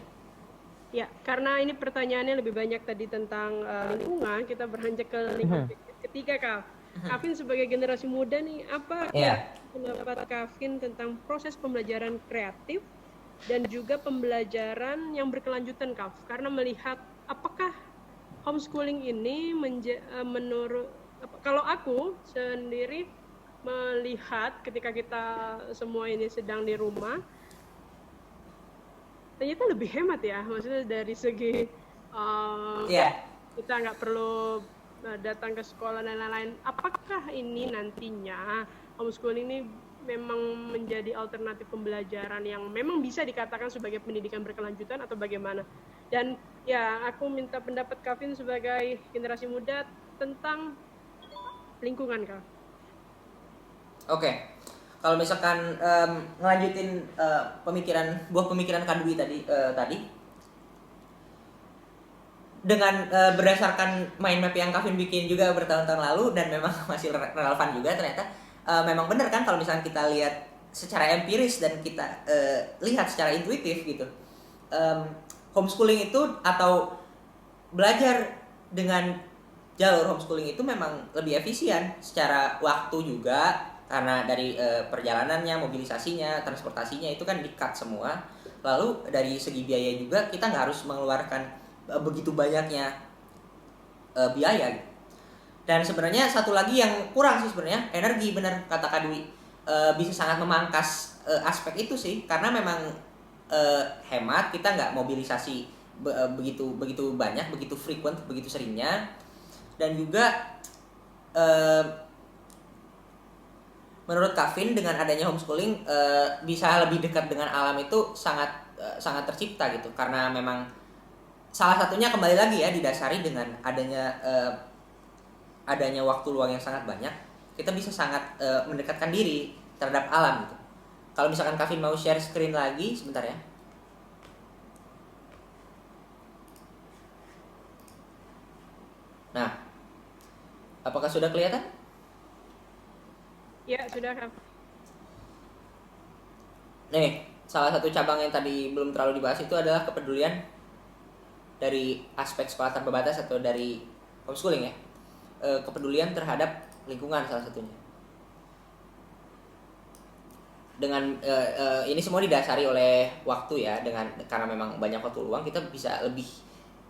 Ya, karena ini pertanyaannya lebih banyak tadi tentang lingkungan, kita beranjak ke lingkungan ketiga, Kak. Kavin sebagai generasi muda nih, apa pendapat Kavin tentang proses pembelajaran kreatif dan juga pembelajaran yang berkelanjutan, Kak? Karena melihat apakah homeschooling ini menurut kalau aku sendiri melihat ketika kita semua ini sedang di rumah, ternyata lebih hemat ya, maksudnya dari segi kita nggak perlu datang ke sekolah dan lain-lain. Apakah ini nantinya homeschooling ini memang menjadi alternatif pembelajaran yang memang bisa dikatakan sebagai pendidikan berkelanjutan atau bagaimana? Dan ya, aku minta pendapat Kavin sebagai generasi muda tentang lingkungan, Kak. Oke. Kalau misalkan ngelanjutin buah pemikiran Kak Dwi tadi dengan berdasarkan mind map yang Kavin bikin juga bertahun-tahun lalu dan memang masih relevan juga ternyata, memang benar kan kalau misalkan kita lihat secara empiris dan kita lihat secara intuitif gitu, homeschooling itu atau belajar dengan jalur homeschooling itu memang lebih efisien secara waktu juga, karena dari perjalanannya, mobilisasinya, transportasinya itu kan di-cut semua. Lalu dari segi biaya juga kita nggak harus mengeluarkan begitu banyaknya biaya. Dan sebenarnya satu lagi yang kurang sih sebenarnya energi, benar kata Kak Dwi, bisa sangat memangkas aspek itu sih, karena memang hemat, kita nggak mobilisasi begitu banyak, begitu frequent, begitu seringnya. Dan juga menurut Kavin dengan adanya homeschooling bisa lebih dekat dengan alam itu sangat tercipta gitu, karena memang salah satunya kembali lagi ya didasari dengan adanya waktu luang yang sangat banyak, kita bisa sangat mendekatkan diri terhadap alam gitu. Kalau misalkan Kavin mau share screen lagi sebentar ya. Nah, apakah sudah kelihatan? Ya, sudah, Kak. Nih, salah satu cabang yang tadi belum terlalu dibahas itu adalah kepedulian dari aspek sekolah tanpa batas atau dari homeschooling ya. Kepedulian terhadap lingkungan salah satunya. Dengan ini semua didasari oleh waktu ya, karena memang banyak waktu luang, kita bisa lebih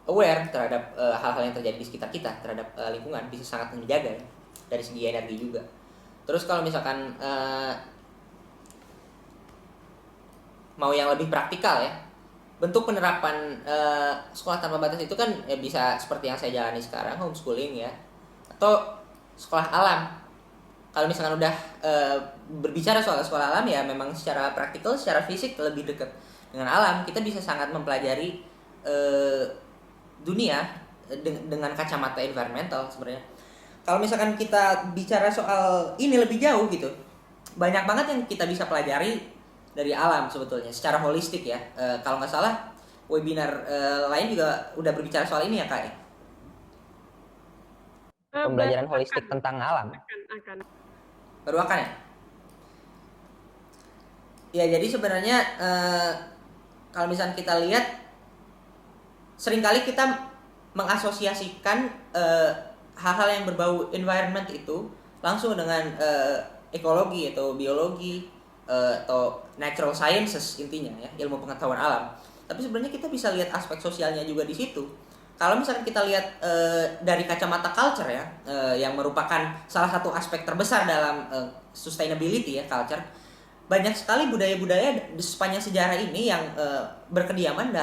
aware terhadap hal-hal yang terjadi di sekitar kita, terhadap lingkungan, bisa sangat menjaga ya, dari segi energi juga. Terus kalau misalkan mau yang lebih praktikal ya, bentuk penerapan sekolah tanpa batas itu kan bisa seperti yang saya jalani sekarang, homeschooling ya, atau sekolah alam. Kalau misalkan udah berbicara soal sekolah alam ya, memang secara praktikal, secara fisik lebih dekat dengan alam, kita bisa sangat mempelajari dunia dengan kacamata environmental sebenarnya. Kalau misalkan kita bicara soal ini lebih jauh gitu, banyak banget yang kita bisa pelajari dari alam sebetulnya secara holistik ya. Kalau nggak salah webinar lain juga udah berbicara soal ini ya Kak. Pembelajaran holistik tentang alam. Baru akan ya? Ya, jadi sebenarnya kalau misalnya kita lihat, seringkali kita mengasosiasikan hal-hal yang berbau environment itu langsung dengan ekologi atau biologi atau natural sciences intinya ya, ilmu pengetahuan alam. Tapi sebenarnya kita bisa lihat aspek sosialnya juga di situ. Kalau misalkan kita lihat dari kacamata culture ya, yang merupakan salah satu aspek terbesar dalam sustainability ya, culture, banyak sekali budaya-budaya di sepanjang sejarah ini yang berkediaman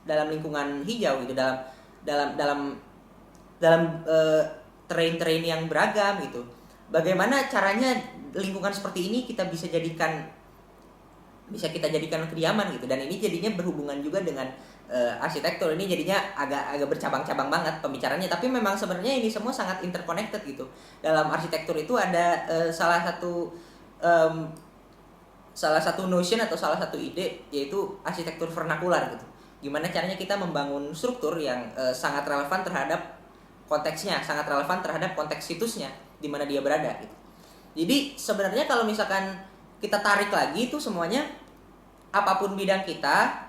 dalam lingkungan hijau gitu, dalam terrain yang beragam gitu. Bagaimana caranya lingkungan seperti ini kita bisa jadikan bisa kita jadikan kediaman gitu. Dan ini jadinya berhubungan juga dengan arsitektur. Ini jadinya agak bercabang-cabang banget pembicaranya, tapi memang sebenarnya ini semua sangat interconnected gitu. Dalam arsitektur itu ada salah satu notion atau salah satu ide, yaitu arsitektur vernakular gitu. Gimana caranya kita membangun struktur yang sangat relevan terhadap konteksnya, sangat relevan terhadap konteks situsnya di mana dia berada gitu. Jadi sebenarnya kalau misalkan kita tarik lagi itu semuanya, apapun bidang kita,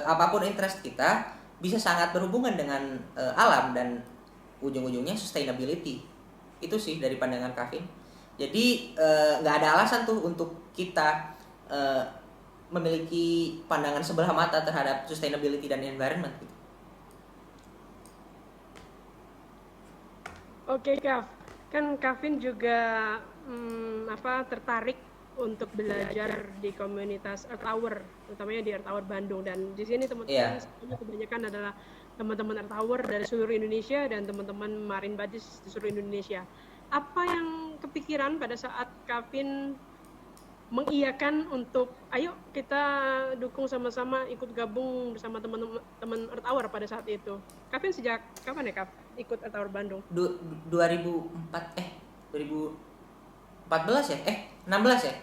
apapun interest kita, bisa sangat berhubungan dengan alam dan ujung-ujungnya sustainability. Itu sih dari pandangan Kavin. Jadi nggak ada alasan tuh untuk kita memiliki pandangan sebelah mata terhadap sustainability dan environment gitu. Oke, Kak. Kan Kavin juga tertarik untuk belajar di komunitas Earth Hour, utamanya di Earth Hour Bandung, dan di sini teman-teman kebanyakan adalah teman-teman Earth Hour dari seluruh Indonesia dan teman-teman Marine Buddies di seluruh Indonesia. Apa yang kepikiran pada saat Kavin mengiyakan untuk ayo kita dukung sama-sama ikut gabung bersama teman-teman Earth Hour pada saat itu? Kavin sejak kapan ya Kak ikut Earth Hour Bandung? 2014 ya? 16 ya?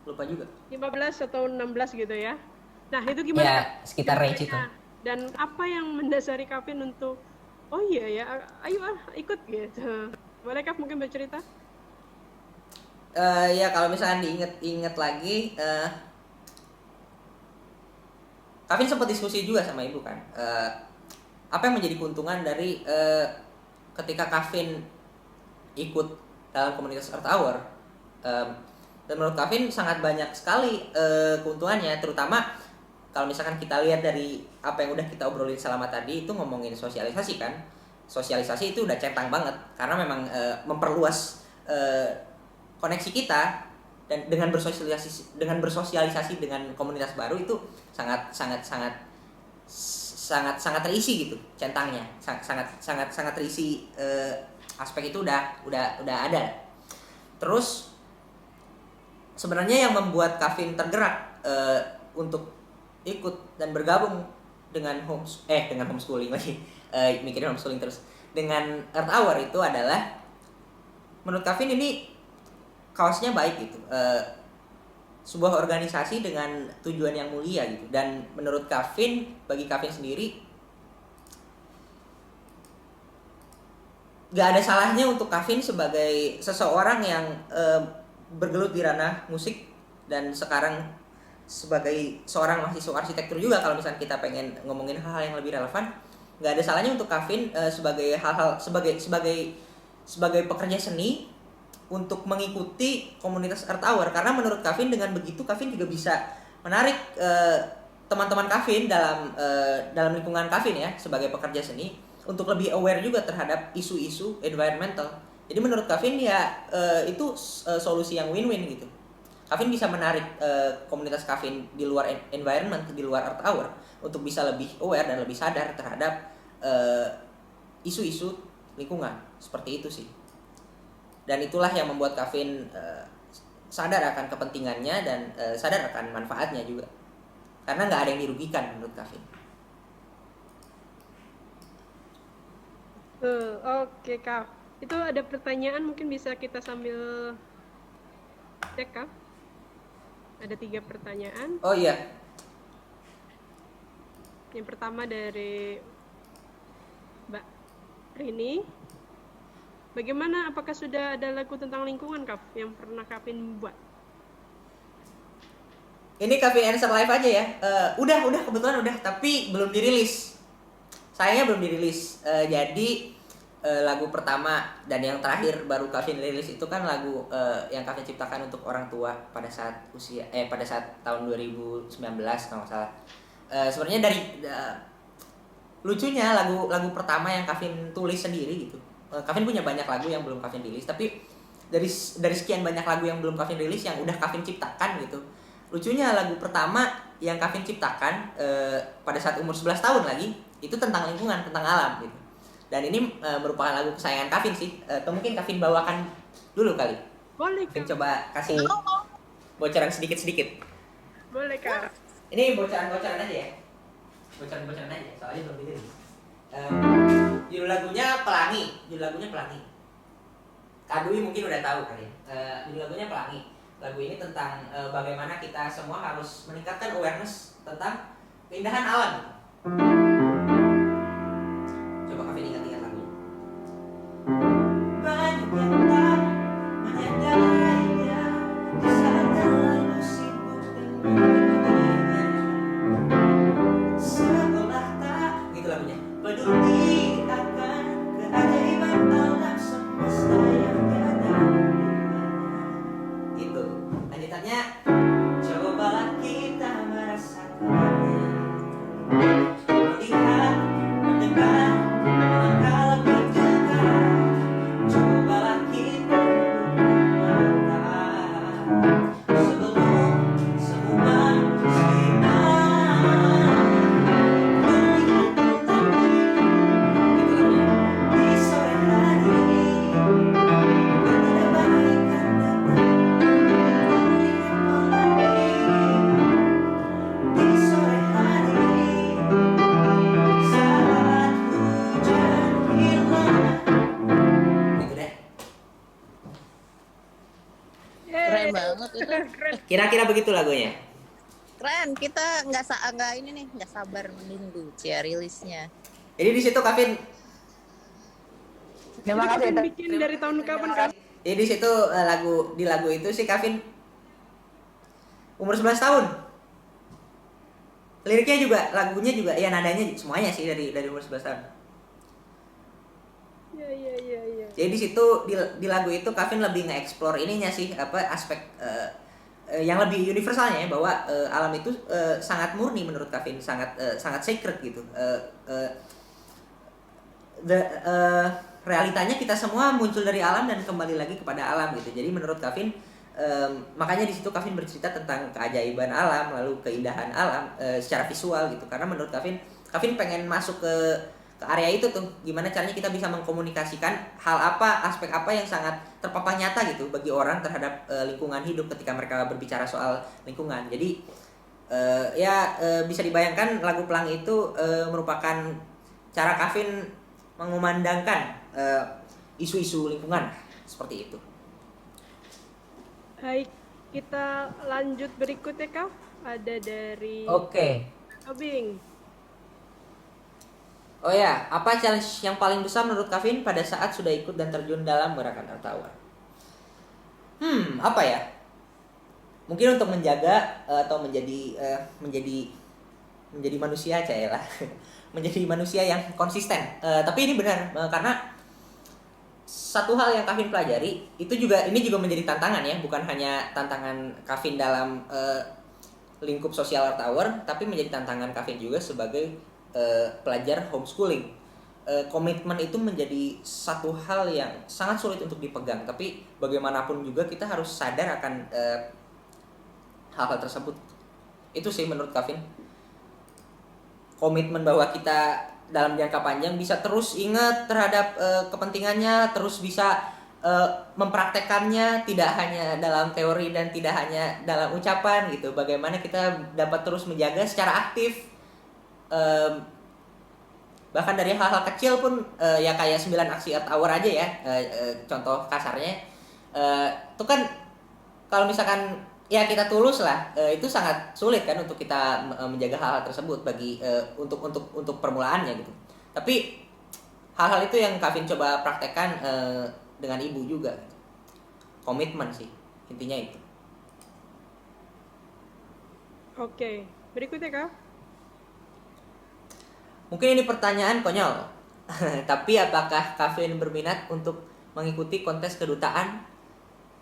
Lupa juga. 15 atau 16 gitu ya. Nah, itu gimana? Ya, sekitar range itu. Dan apa yang mendasari Kavin untuk oh iya ya, ayo ikut gitu. Boleh Kak mungkin bercerita? Ya kalau misalkan diinget lagi, Kavin sempat diskusi juga sama ibu kan. Apa yang menjadi keuntungan dari ketika Kavin ikut dalam komunitas Earth Hour? Dan menurut Kavin sangat banyak sekali keuntungannya, terutama kalau misalkan kita lihat dari apa yang udah kita obrolin selama tadi, itu ngomongin sosialisasi kan. Sosialisasi itu udah centang banget karena memang memperluas koneksi kita, dan dengan bersosialisasi dengan komunitas baru itu sangat terisi gitu centangnya, sangat terisi, aspek itu udah ada. Terus sebenarnya yang membuat Kavin tergerak untuk ikut dan bergabung dengan homeschooling lagi, mikirin homeschooling terus, dengan Earth Hour itu adalah, menurut Kavin ini kaosnya baik gitu, sebuah organisasi dengan tujuan yang mulia gitu. Dan menurut Kavin, bagi Kavin sendiri, gak ada salahnya untuk Kavin sebagai seseorang yang bergelut di ranah musik, dan sekarang sebagai seorang mahasiswa arsitektur juga, kalau misalnya kita pengen ngomongin hal-hal yang lebih relevan, gak ada salahnya untuk Kavin sebagai pekerja seni untuk mengikuti komunitas Earth Hour, karena menurut Kavin dengan begitu Kavin juga bisa menarik teman-teman Kavin dalam lingkungan Kavin ya sebagai pekerja seni untuk lebih aware juga terhadap isu-isu environmental. Jadi menurut Kavin ya itu solusi yang win-win gitu. Kavin bisa menarik komunitas Kavin di luar environment, di luar Earth Hour, untuk bisa lebih aware dan lebih sadar terhadap isu-isu lingkungan. Seperti itu sih. Dan itulah yang membuat Kavin sadar akan kepentingannya dan sadar akan manfaatnya juga. Karena nggak ada yang dirugikan menurut Kavin. Oke Kak. Itu ada pertanyaan mungkin bisa kita sambil cek Kak. Ada 3 pertanyaan. Oh iya. Yang pertama dari Mbak Rini. Bagaimana, apakah sudah ada lagu tentang lingkungan Kak yang pernah Kavin buat? Ini Kavin Answer Live aja ya. Udah kebetulan udah, tapi belum dirilis. Sayangnya belum dirilis. Jadi lagu pertama dan yang terakhir baru Kavin rilis itu kan lagu yang Kavin ciptakan untuk orang tua pada saat tahun 2019 kalau nggak salah. Sebenarnya dari lucunya lagu pertama yang Kavin tulis sendiri gitu. Kavin punya banyak lagu yang belum Kavin rilis, tapi dari sekian banyak lagu yang belum Kavin rilis yang udah Kavin ciptakan gitu. Lucunya lagu pertama yang Kavin ciptakan pada saat umur 11 tahun lagi itu tentang lingkungan, tentang alam gitu. Dan ini merupakan lagu kesayangan Kavin sih. Mungkin Kavin bawakan dulu kali. Boleh Kavin Kak. coba kasih bocoran sedikit-sedikit. Boleh Kak. Ini bocoran-bocoran aja ya. Bocoran-bocoran aja, soalnya belum dengerin. Judul lagunya Pelangi. Kak Dwi mungkin udah tahu kali ya. Judul lagunya Pelangi. Lagu ini tentang bagaimana kita semua harus meningkatkan awareness tentang keindahan alam. Coba Kak Vin ingat-ingat lagunya. Banyak yang tak menyadarinya, di saat terlalu sibuk dan seolah tak, gitu lagunya, peduli akan keajaiban alam semesta yang tiada itu. Lanjutannya, cobalah kita merasakannya, melihat, mendengar, melangkah lebih dekat. Cobalah kita membuka mata sebelum semua sinar. Melihat pelangi di sore hari, berbeda baik akan datang. Melihat pelangi di sore hari, saat hujan hilang. Gitu deh. Keren banget itu. Keren. Kira-kira begitu lagunya. Keren. Kita nggak sabar menunggu rilisnya. Jadi di situ Kavin, Terima Itu kasih. Kevin bikin dari tahun kapan Kak? jadi di situ di lagu itu sih Kavin umur 11 tahun. Liriknya juga, lagunya juga, ya nadanya semuanya sih dari umur 11 tahun. Iya. Jadi di situ di lagu itu Kavin lebih nge-explore ininya sih, apa aspek yang lebih universalnya ya, bahwa alam itu sangat murni menurut Kavin, sangat sacred gitu. Realitanya kita semua muncul dari alam dan kembali lagi kepada alam gitu. Jadi menurut Kavin, makanya di situ Kavin bercerita tentang keajaiban alam, lalu keindahan alam secara visual gitu. Karena menurut Kavin pengen masuk ke area itu tuh, gimana caranya kita bisa mengkomunikasikan hal apa, aspek apa yang sangat terpapar nyata gitu bagi orang terhadap lingkungan hidup ketika mereka berbicara soal lingkungan. Jadi bisa dibayangkan lagu Pelangi itu merupakan cara Kavin mengumandangkan isu-isu lingkungan seperti itu. Baik, kita lanjut berikutnya Kak. Ada dari Oke. Tobing. Oh ya, apa challenge yang paling besar menurut Kavin pada saat sudah ikut dan terjun dalam gerakan Earth Hour? Apa ya? Mungkin untuk menjaga atau menjadi manusia aja lah. Menjadi manusia yang konsisten. Tapi ini benar, karena satu hal yang Kavin pelajari itu ini juga menjadi tantangan ya, bukan hanya tantangan Kavin dalam lingkup sosial Earth Hour, tapi menjadi tantangan Kavin juga sebagai pelajar homeschooling. Komitmen itu menjadi satu hal yang sangat sulit untuk dipegang, tapi bagaimanapun juga kita harus sadar akan hal-hal tersebut. Itu sih menurut Kavin, komitmen bahwa kita dalam jangka panjang bisa terus ingat terhadap kepentingannya, terus bisa mempraktekannya, tidak hanya dalam teori dan tidak hanya dalam ucapan gitu. Bagaimana kita dapat terus menjaga secara aktif, bahkan dari hal-hal kecil pun, ya kayak 9 aksi Earth Hour aja ya, contoh kasarnya. Itu kan kalau misalkan ya kita tulus lah, itu sangat sulit kan untuk kita menjaga hal-hal tersebut bagi untuk permulaannya gitu. Tapi hal-hal itu yang Kavin coba praktekkan dengan ibu juga gitu. Komitmen sih intinya itu. Oke, berikutnya Kak. Mungkin ini pertanyaan konyol. Tapi apakah Kavin berminat untuk mengikuti kontes kedutaan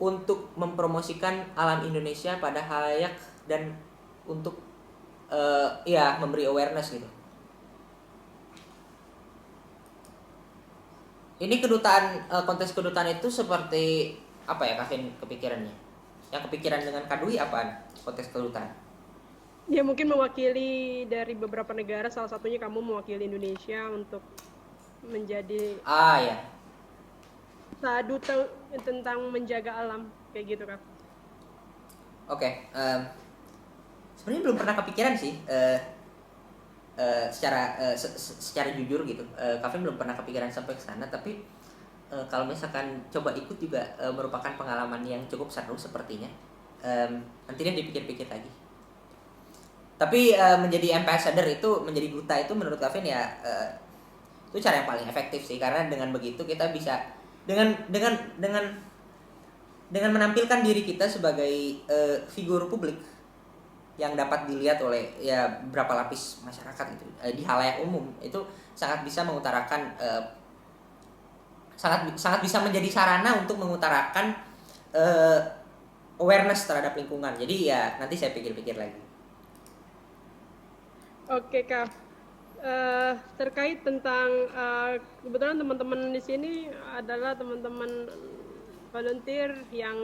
untuk mempromosikan alam Indonesia pada khalayak dan untuk memberi awareness gitu? Ini kedutaan, kontes kedutaan itu seperti apa ya Kavin kepikirannya? Yang kepikiran dengan Kak Dwi apaan kontes kedutaan? Ya mungkin mewakili dari beberapa negara, salah satunya kamu mewakili Indonesia untuk menjadi Ya. duta tentang menjaga alam kayak gitu Kak. Oke. sebenarnya belum pernah kepikiran sih secara jujur gitu. Kavin belum pernah kepikiran sampai ke sana, tapi kalau misalkan coba ikut juga merupakan pengalaman yang cukup seru sepertinya. Nanti dia dipikir-pikir lagi. Tapi menjadi ambassador itu, menjadi duta itu menurut Kavin ya itu cara yang paling efektif sih, karena dengan begitu kita bisa dengan menampilkan diri kita sebagai figur publik yang dapat dilihat oleh ya beberapa lapis masyarakat gitu di halayak umum, itu sangat bisa mengutarakan sangat bisa menjadi sarana untuk mengutarakan awareness terhadap lingkungan. Jadi ya nanti saya pikir-pikir lagi. Oke Kak, terkait tentang kebetulan teman-teman di sini adalah teman-teman volunteer yang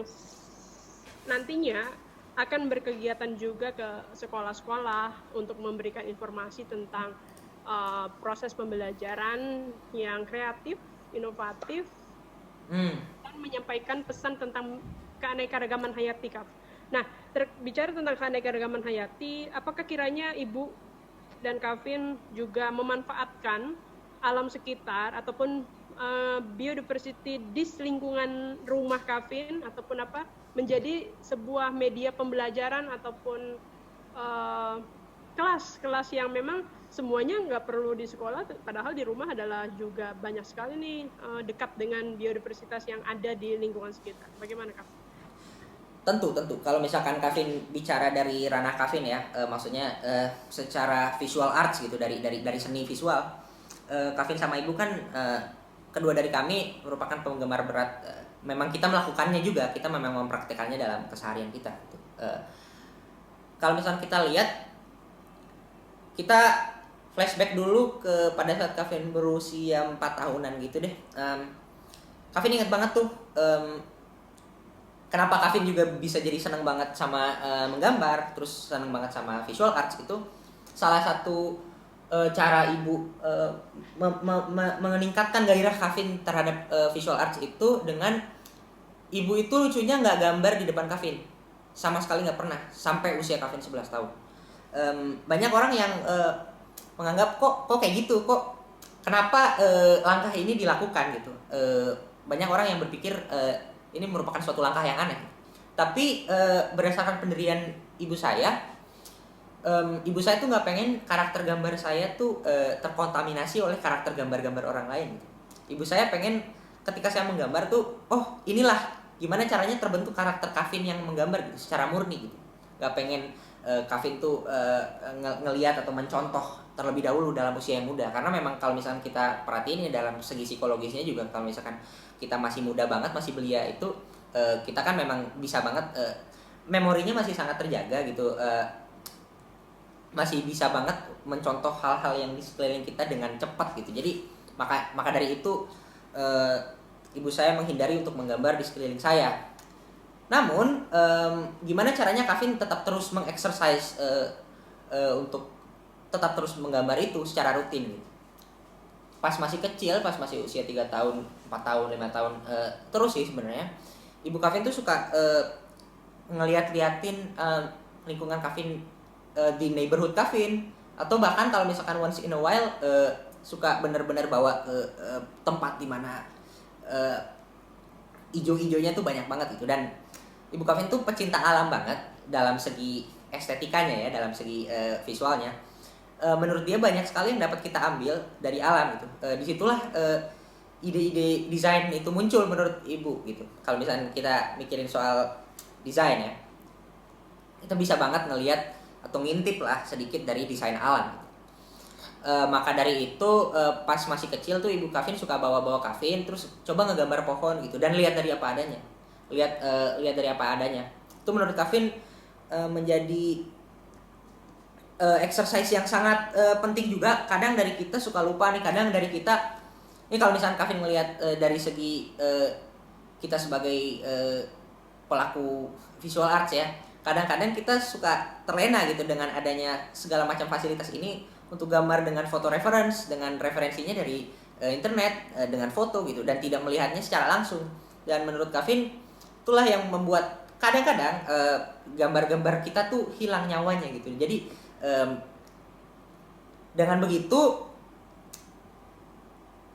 nantinya akan berkegiatan juga ke sekolah-sekolah untuk memberikan informasi tentang proses pembelajaran yang kreatif, inovatif, dan menyampaikan pesan tentang keanekaragaman hayati, Kak. Nah, bicara tentang keanekaragaman hayati, apakah kiranya Ibu dan Kavin juga memanfaatkan alam sekitar ataupun biodiversity di lingkungan rumah Kavin ataupun menjadi sebuah media pembelajaran ataupun kelas yang memang semuanya nggak perlu di sekolah, padahal di rumah adalah juga banyak sekali nih dekat dengan biodiversitas yang ada di lingkungan sekitar. Bagaimana Kak? Tentu. Kalau misalkan Kavin bicara dari ranah Kavin ya, maksudnya secara visual arts gitu, dari seni visual, Kavin sama Ibu kan kedua dari kami merupakan penggemar berat. Memang kita melakukannya juga, kita memang mempraktekannya dalam keseharian kita. Kalau misalkan kita lihat, kita flashback dulu pada saat Kavin berusia 4 tahunan gitu deh. Kavin ingat banget tuh. Kenapa Kavin juga bisa jadi senang banget sama menggambar, terus senang banget sama visual arts, itu salah satu cara Ibu meningkatkan gairah Kavin terhadap visual arts itu dengan Ibu itu lucunya nggak gambar di depan Kavin, sama sekali nggak pernah sampai usia Kavin 11 tahun. Banyak orang yang menganggap kok kayak gitu, kok kenapa langkah ini dilakukan gitu. Banyak orang yang berpikir ini merupakan suatu langkah yang aneh. Tapi berdasarkan pendirian ibu saya tuh nggak pengen karakter gambar saya tuh terkontaminasi oleh karakter gambar-gambar orang lain. Ibu saya pengen ketika saya menggambar tuh, oh inilah gimana caranya terbentuk karakter Kavin yang menggambar gitu, secara murni gitu. Nggak pengen Kavin tuh ngelihat atau mencontoh terlebih dahulu dalam usia yang muda, karena memang kalau misalkan kita perhatiin ya dalam segi psikologisnya juga, kalau misalkan kita masih muda banget, masih belia itu kita kan memang bisa banget memorinya masih sangat terjaga gitu, masih bisa banget mencontoh hal-hal yang di sekeliling kita dengan cepat gitu. Jadi maka dari itu ibu saya menghindari untuk menggambar di sekeliling saya. Namun gimana caranya Kavin tetap terus mengexercise untuk tetap terus menggambar itu secara rutin gitu. Pas masih kecil, pas masih usia 3 tahun, 4 tahun, 5 tahun, terus sih sebenarnya Ibu Kavin tuh suka ngeliat-liatin lingkungan Kavin di neighborhood Kavin, atau bahkan kalau misalkan once in a while suka bener-bener bawa ke tempat di mana ijo-ijonya tuh banyak banget gitu. Dan Ibu Kavin tuh pecinta alam banget dalam segi estetikanya ya, dalam segi visualnya. Menurut dia banyak sekali yang dapat kita ambil dari alam gitu. Disitulah ide-ide desain itu muncul menurut ibu gitu. Kalau misalnya kita mikirin soal desain ya, kita bisa banget ngelihat atau ngintip lah sedikit dari desain alam gitu. Maka dari itu pas masih kecil tuh Ibu Kavin suka bawa-bawa Kavin terus coba ngegambar pohon gitu, dan lihat dari apa adanya. Lihat dari apa adanya. Itu menurut Kavin menjadi exercise yang sangat penting juga. Kadang dari kita suka lupa nih, kadang dari kita ini kalau misalnya Kavin melihat dari segi kita sebagai pelaku visual arts ya, kadang-kadang kita suka terlena gitu dengan adanya segala macam fasilitas ini untuk gambar dengan foto reference, dengan referensinya dari internet, dengan foto gitu, dan tidak melihatnya secara langsung. Dan menurut Kavin itulah yang membuat kadang-kadang gambar-gambar kita tuh hilang nyawanya gitu. Jadi dengan begitu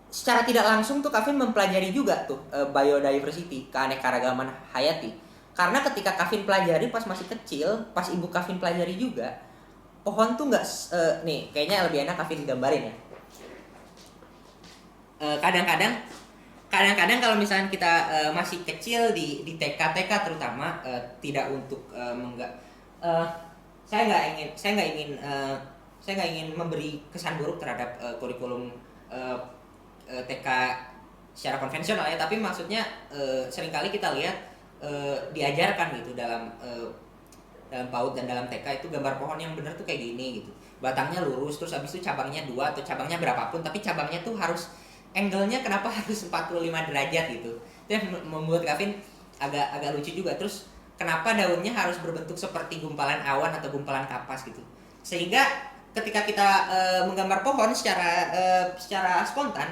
secara tidak langsung tuh Kavin mempelajari juga tuh biodiversity, keanekaragaman hayati. Karena ketika Kavin pelajari pas masih kecil, pas ibu Kavin pelajari juga, pohon tuh nggak nih kayaknya lebih enak Kavin gambarin ya. Kadang-kadang kalau misalnya kita masih kecil di TK terutama tidak untuk saya nggak ingin memberi kesan buruk terhadap kurikulum TK secara konvensional ya, tapi maksudnya seringkali kita lihat diajarkan gitu dalam PAUD dan dalam TK itu gambar pohon yang benar tuh kayak gini gitu, batangnya lurus, terus habis itu cabangnya 2 atau cabangnya berapapun, tapi cabangnya tuh harus angle-nya kenapa harus 45 derajat gitu. Itu yang membuat Kavin agak lucu juga. Terus kenapa daunnya harus berbentuk seperti gumpalan awan atau gumpalan kapas gitu, sehingga ketika kita menggambar pohon secara spontan,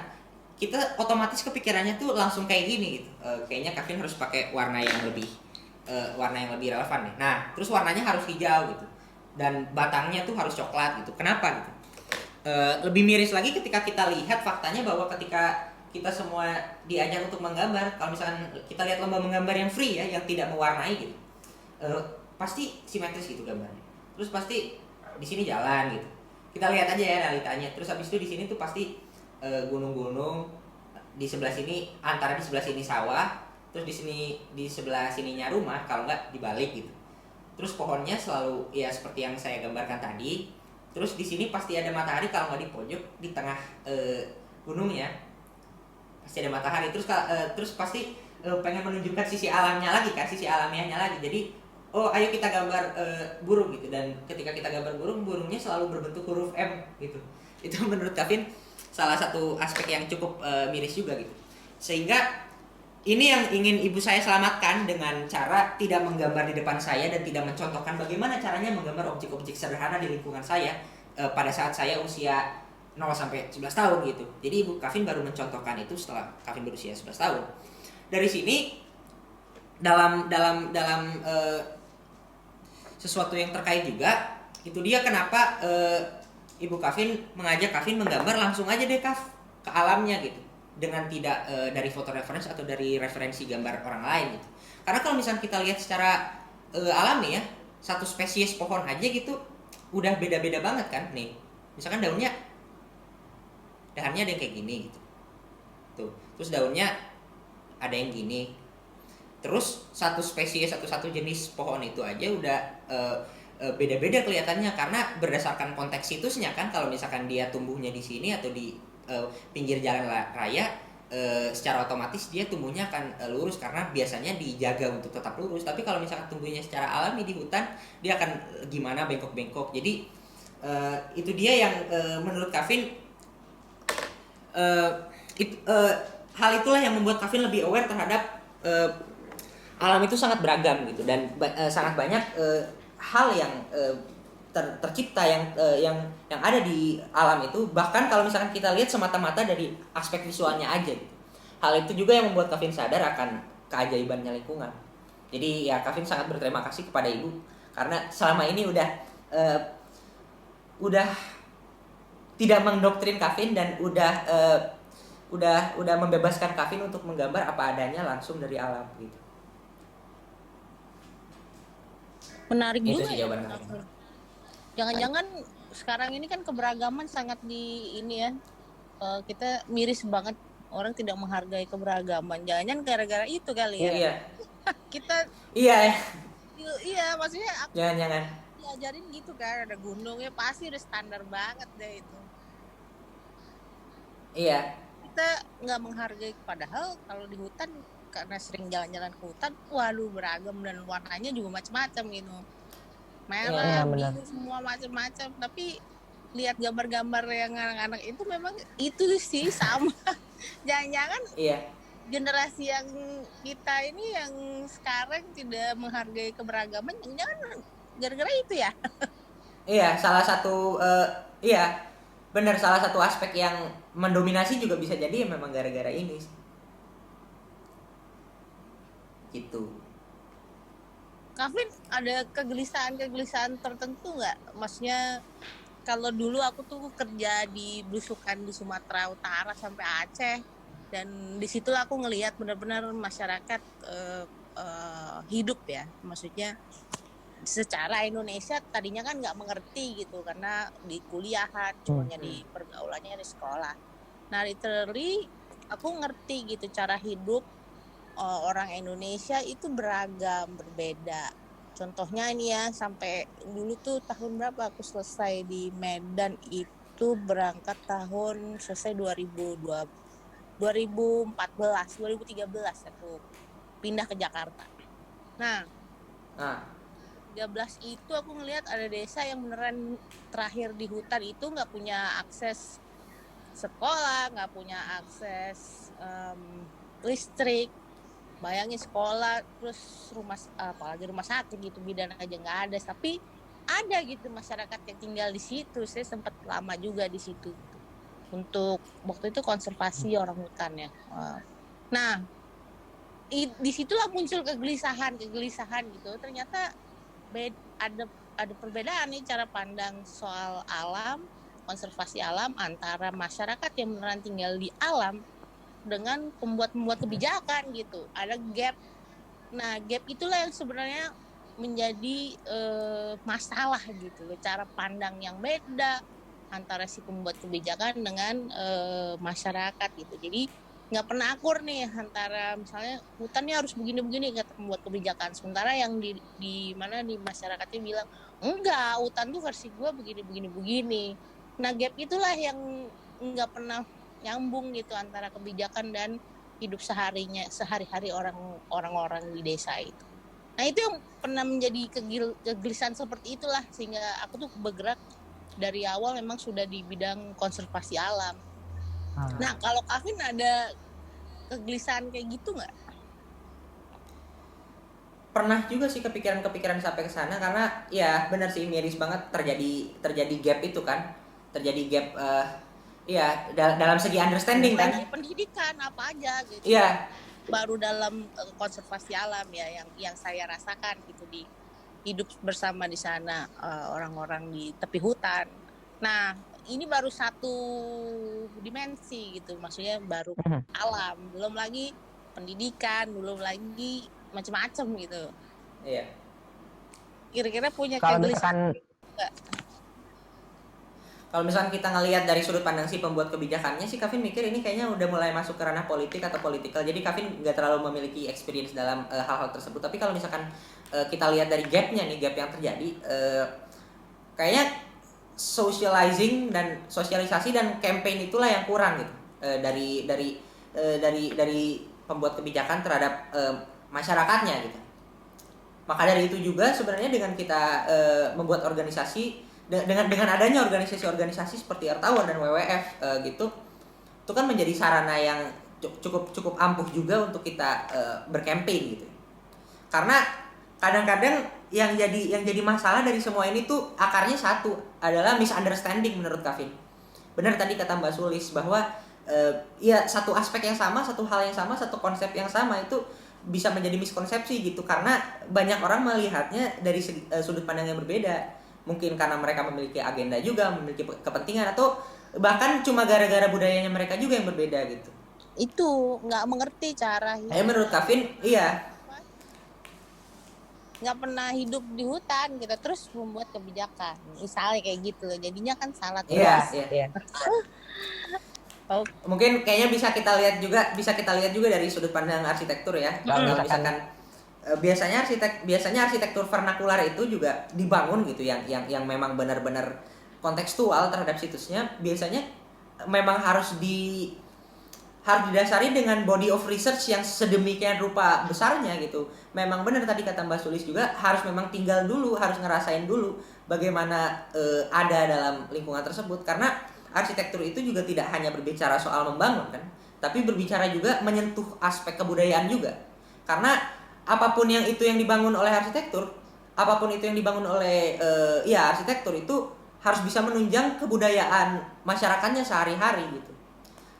kita otomatis kepikirannya tuh langsung kayak gini gitu. Kayaknya Kavin harus pakai warna yang lebih relevan nih. Nah, terus warnanya harus hijau gitu, dan batangnya tuh harus coklat gitu. Kenapa gitu? Lebih miris lagi ketika kita lihat faktanya bahwa ketika kita semua diajak untuk menggambar, kalau misalkan kita lihat lomba menggambar yang free ya, yang tidak mewarnai gitu, pasti simetris gitu gambarnya. Terus pasti di sini jalan gitu. Kita lihat aja ya realitanya. Terus habis itu di sini tuh pasti gunung-gunung, di sebelah sini antara di sebelah sini sawah, terus di sebelah sininya rumah, kalau nggak dibalik gitu. Terus pohonnya selalu ya seperti yang saya gambarkan tadi. Terus di sini pasti ada matahari, kalau nggak di pojok di tengah gunungnya pasti ada matahari. Terus pasti pengen menunjukkan sisi alamnya lagi kan, sisi alamiahnya lagi. Jadi ayo kita gambar burung gitu, dan ketika kita gambar burungnya selalu berbentuk huruf M gitu. Itu menurut Kavin salah satu aspek yang cukup miris juga gitu. Sehingga ini yang ingin ibu saya selamatkan dengan cara tidak menggambar di depan saya dan tidak mencontohkan bagaimana caranya menggambar objek-objek sederhana di lingkungan saya pada saat saya usia 0 sampai 11 tahun gitu. Jadi ibu Kavin baru mencontohkan itu setelah Kavin berusia 11 tahun. Dari sini dalam sesuatu yang terkait juga, itu dia kenapa ibu Kavin mengajak Kavin menggambar langsung aja deh Kav ke alamnya gitu, dengan tidak dari foto referensi atau dari referensi gambar orang lain gitu. Karena kalau misalnya kita lihat secara alami ya, satu spesies pohon aja gitu udah beda-beda banget kan nih. Misalkan dahannya ada yang kayak gini gitu. Tuh, terus daunnya ada yang gini. Terus satu spesies satu jenis pohon itu aja udah beda-beda kelihatannya karena berdasarkan konteks situsnya kan. Kalau misalkan dia tumbuhnya di sini atau di pinggir jalan raya, secara otomatis dia tumbuhnya akan lurus karena biasanya dijaga untuk tetap lurus. Tapi kalau misalkan tumbuhnya secara alami di hutan, dia akan gimana bengkok-bengkok. Jadi itu dia yang menurut Kavin hal itulah yang membuat Kavin lebih aware terhadap alam itu sangat beragam gitu, dan sangat banyak hal yang tercipta yang ada di alam itu. Bahkan kalau misalkan kita lihat semata-mata dari aspek visualnya aja gitu. Hal itu juga yang membuat Kavin sadar akan keajaibannya lingkungan. Jadi ya Kavin sangat berterima kasih kepada ibu karena selama ini udah tidak mendoktrin Kavin dan udah membebaskan Kavin untuk menggambar apa adanya langsung dari alam gitu. Menarik Itu juga sih ya. jawaban Kavin. Jangan-jangan sekarang ini kan keberagaman sangat di ini ya, kita miris banget orang tidak menghargai keberagaman. Jangan-jangan gara-gara itu kali ya. Iya. Kita Iya. iya maksudnya aku Jangan. diajarin gitu kan, ada gunungnya pasti udah standar banget deh itu. Iya. Kita nggak menghargai, padahal kalau di hutan karena sering jalan-jalan ke hutan, waduh beragam dan warnanya juga macam-macam gitu. Merah, biru, semua macam-macam. Tapi lihat gambar-gambar yang anak-anak itu memang itu sih sama. Jangan-jangan generasi yang kita ini yang sekarang tidak menghargai keberagaman, jangan-jangan gara-gara itu ya. Iya, salah satu benar, salah satu aspek yang mendominasi juga bisa jadi memang gara-gara ini gitu. Kavin ada kegelisahan tertentu nggak? Maksudnya kalau dulu aku tuh kerja di belusukan di Sumatera Utara sampai Aceh, dan disitulah aku ngelihat benar-benar masyarakat hidup ya. Maksudnya secara Indonesia tadinya kan nggak mengerti gitu karena di kuliahan cumanya di pergaulannya di sekolah. Nah literally aku ngerti gitu cara hidup orang Indonesia itu beragam, berbeda. Contohnya ini ya, sampai dulu tuh tahun berapa aku selesai di Medan itu berangkat tahun selesai 2013 aku pindah ke Jakarta. Nah, 13 itu aku ngelihat ada desa yang beneran terakhir di hutan itu nggak punya akses sekolah, nggak punya akses listrik. Bayangin sekolah, terus apalagi rumah sakit gitu, bidan aja nggak ada. Tapi ada gitu masyarakat yang tinggal di situ. Saya sempat lama juga di situ untuk waktu itu konservasi orang hutan ya. Nah, disitulah muncul kegelisahan gitu. Ternyata ada perbedaan nih cara pandang soal alam, konservasi alam antara masyarakat yang beneran tinggal di alam dengan pembuat kebijakan gitu. Ada gap. Nah, gap itulah yang sebenarnya menjadi masalah gitu loh. Cara pandang yang beda antara si pembuat kebijakan dengan masyarakat gitu. Jadi nggak pernah akur nih antara misalnya hutannya harus begini-begini kata pembuat kebijakan. Sementara yang di mana di masyarakatnya bilang enggak, hutan tuh versi gue begini. Nah, gap itulah yang nggak pernah nyambung gitu antara kebijakan dan hidup sehari-hari orang-orang di desa itu. Nah itu yang pernah menjadi kegelisahan seperti itulah, sehingga aku tuh bergerak dari awal memang sudah di bidang konservasi alam. Nah kalau Kavin ada kegelisahan kayak gitu nggak? Pernah juga sih kepikiran sampai ke sana, karena ya benar sih, miris banget terjadi gap itu kan, terjadi gap iya, dalam segi understanding kan. Di pendidikan apa aja gitu. Iya. Baru dalam konservasi alam ya yang saya rasakan gitu di hidup bersama di sana orang-orang di tepi hutan. Nah, ini baru satu dimensi gitu. Maksudnya baru alam, belum lagi pendidikan, belum lagi macam-macam gitu. Iya. Kira-kira punya kegelisahan enggak? Kalau misalkan kita ngelihat dari sudut pandang si pembuat kebijakannya sih, Kavin mikir ini kayaknya udah mulai masuk ke ranah politik atau politikal. Jadi Kavin nggak terlalu memiliki experience dalam hal-hal tersebut. Tapi kalau misalkan kita lihat dari gapnya nih, gap yang terjadi, kayaknya socializing dan sosialisasi dan campaign itulah yang kurang gitu dari pembuat kebijakan terhadap masyarakatnya gitu. Maka dari itu juga sebenarnya dengan kita membuat organisasi, dengan adanya organisasi-organisasi seperti Earth-Hour dan WWF gitu, itu kan menjadi sarana yang cukup ampuh juga untuk kita berkampanye gitu. Karena kadang-kadang yang jadi masalah dari semua ini tuh akarnya satu, adalah misunderstanding menurut Kavin. Benar tadi kata Mbak Sulis bahwa ya satu aspek yang sama, satu hal yang sama, satu konsep yang sama itu bisa menjadi miskonsepsi gitu, karena banyak orang melihatnya dari sudut pandang yang berbeda. Mungkin karena mereka memiliki agenda juga, memiliki kepentingan, atau bahkan cuma gara-gara budayanya mereka juga yang berbeda gitu. Itu nggak mengerti cara hidup. Menurut Kavin, iya. Nggak pernah hidup di hutan gitu, terus membuat kebijakan. Misalnya kayak gitu loh, jadinya kan salah terus. Iya. Mungkin kayaknya bisa kita lihat juga dari sudut pandang arsitektur ya. Kalau misalkan biasanya arsitektur vernakular itu juga dibangun gitu yang memang benar-benar kontekstual terhadap situsnya, biasanya memang harus didasari dengan body of research yang sedemikian rupa besarnya gitu. Memang benar tadi kata Mbak Sulis juga, harus memang tinggal dulu, harus ngerasain dulu bagaimana ada dalam lingkungan tersebut, karena arsitektur itu juga tidak hanya berbicara soal membangun kan, tapi berbicara juga menyentuh aspek kebudayaan juga. Karena apapun yang dibangun oleh arsitektur, arsitektur itu harus bisa menunjang kebudayaan masyarakatnya sehari-hari gitu.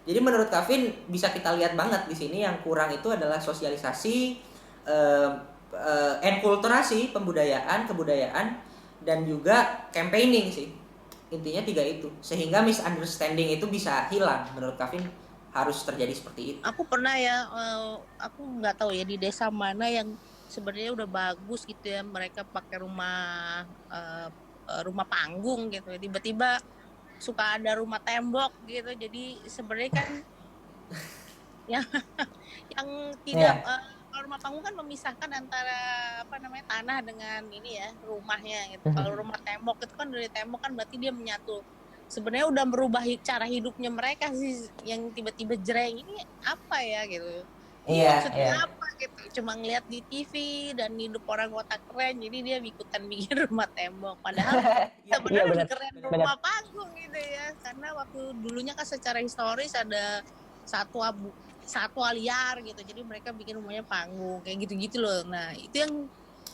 Jadi menurut Kavin bisa kita lihat banget di sini yang kurang itu adalah sosialisasi, enkulturasi, pembudayaan, kebudayaan, dan juga campaigning sih. Intinya 3 itu. Sehingga misunderstanding itu bisa hilang. Menurut Kavin harus terjadi seperti itu. Aku pernah ya, aku nggak tahu ya di desa mana yang sebenarnya udah bagus gitu ya, mereka pakai rumah panggung gitu. Tiba-tiba suka ada rumah tembok gitu. Jadi sebenarnya kan yang yang tidak Iya. kalau rumah panggung kan memisahkan antara apa namanya tanah dengan ini ya rumahnya gitu. Kalau rumah tembok itu kan dari tembok kan berarti dia menyatu. Sebenarnya udah merubah cara hidupnya mereka sih yang tiba-tiba jreng ini apa ya gitu. Ini Iya, maksudnya iya. apa gitu. Cuma ngeliat di TV dan hidup orang kota keren jadi dia ikutan bikin rumah tembok. Padahal Iya sebenarnya lebih benar. keren Benar. rumah panggung gitu ya. Karena waktu dulunya kan secara historis ada satwa liar gitu, jadi mereka bikin rumahnya panggung kayak gitu-gitu loh. Nah itu yang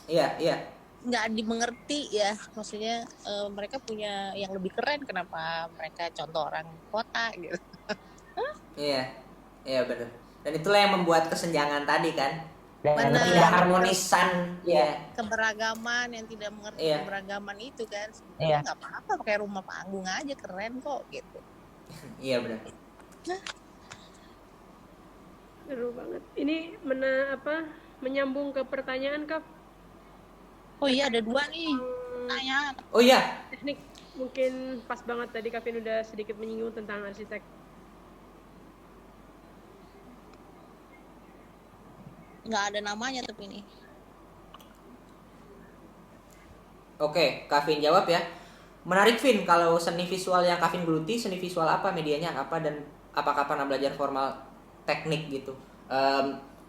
Iya. nggak dimengerti ya, maksudnya mereka punya yang lebih keren, kenapa mereka contoh orang kota gitu. Iya benar. Dan itulah yang membuat kesenjangan tadi kan. Dan Benar. Ketidakharmonisan. Iya. Keberagaman yang tidak mengerti Iya. keberagaman itu kan Iya. sebenarnya nggak apa-apa pakai rumah panggung aja keren kok gitu. Iya benar. Seru banget. Ini menyambung ke pertanyaan Kak. Oh iya ada 2 nih pertanyaan. Oh iya, Teknik mungkin pas banget tadi Kavin udah sedikit menyinggung tentang arsitek. Nggak ada namanya tapi ini. oke, Kavin jawab ya. Menarik Vin, kalau seni visual yang Kavin geluti, seni visual apa, medianya apa, dan apakah pernah belajar formal teknik gitu.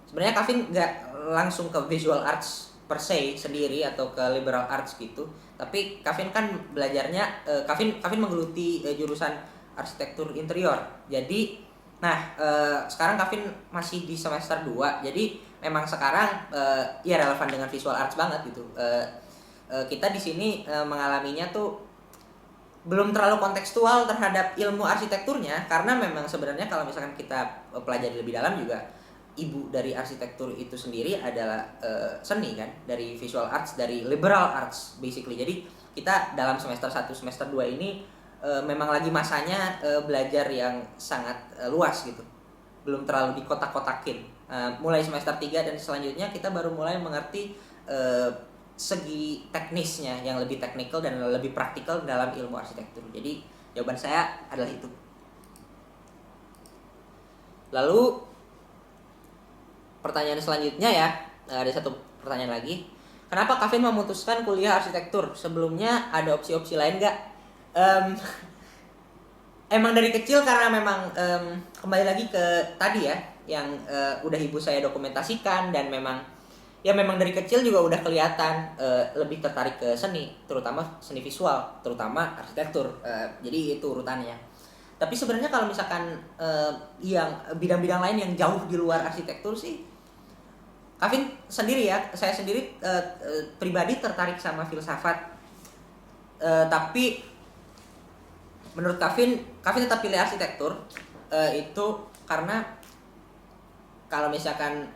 Sebenarnya Kavin nggak langsung ke visual arts per se sendiri atau ke liberal arts gitu, tapi Kavin kan belajarnya, Kavin menggeluti jurusan arsitektur interior. Jadi, sekarang Kavin masih di semester 2, jadi memang sekarang ya relevan dengan visual arts banget gitu. Kita di sini mengalaminya tuh belum terlalu kontekstual terhadap ilmu arsitekturnya, karena memang sebenarnya kalau misalkan kita pelajari lebih dalam juga, ibu dari arsitektur itu sendiri adalah seni kan, dari visual arts, dari liberal arts basically. Jadi kita dalam semester 1, semester 2 ini memang lagi masanya belajar yang sangat luas gitu, belum terlalu dikotak-kotakin. Mulai semester 3 dan selanjutnya kita baru mulai mengerti segi teknisnya yang lebih teknikal dan lebih praktikal dalam ilmu arsitektur. Jadi jawaban saya adalah itu. Lalu pertanyaan selanjutnya ya, ada satu pertanyaan lagi. Kenapa Kavin memutuskan kuliah arsitektur? Sebelumnya ada opsi-opsi lain nggak? Emang dari kecil, karena memang kembali lagi ke tadi ya, yang udah ibu saya dokumentasikan, dan memang dari kecil juga udah kelihatan lebih tertarik ke seni, terutama seni visual, terutama arsitektur. Jadi itu urutannya. Tapi sebenarnya kalau misalkan yang bidang-bidang lain yang jauh di luar arsitektur sih, Kavin sendiri ya, saya sendiri pribadi tertarik sama filsafat. Tapi menurut Kavin tetap pilih arsitektur itu karena kalau misalkan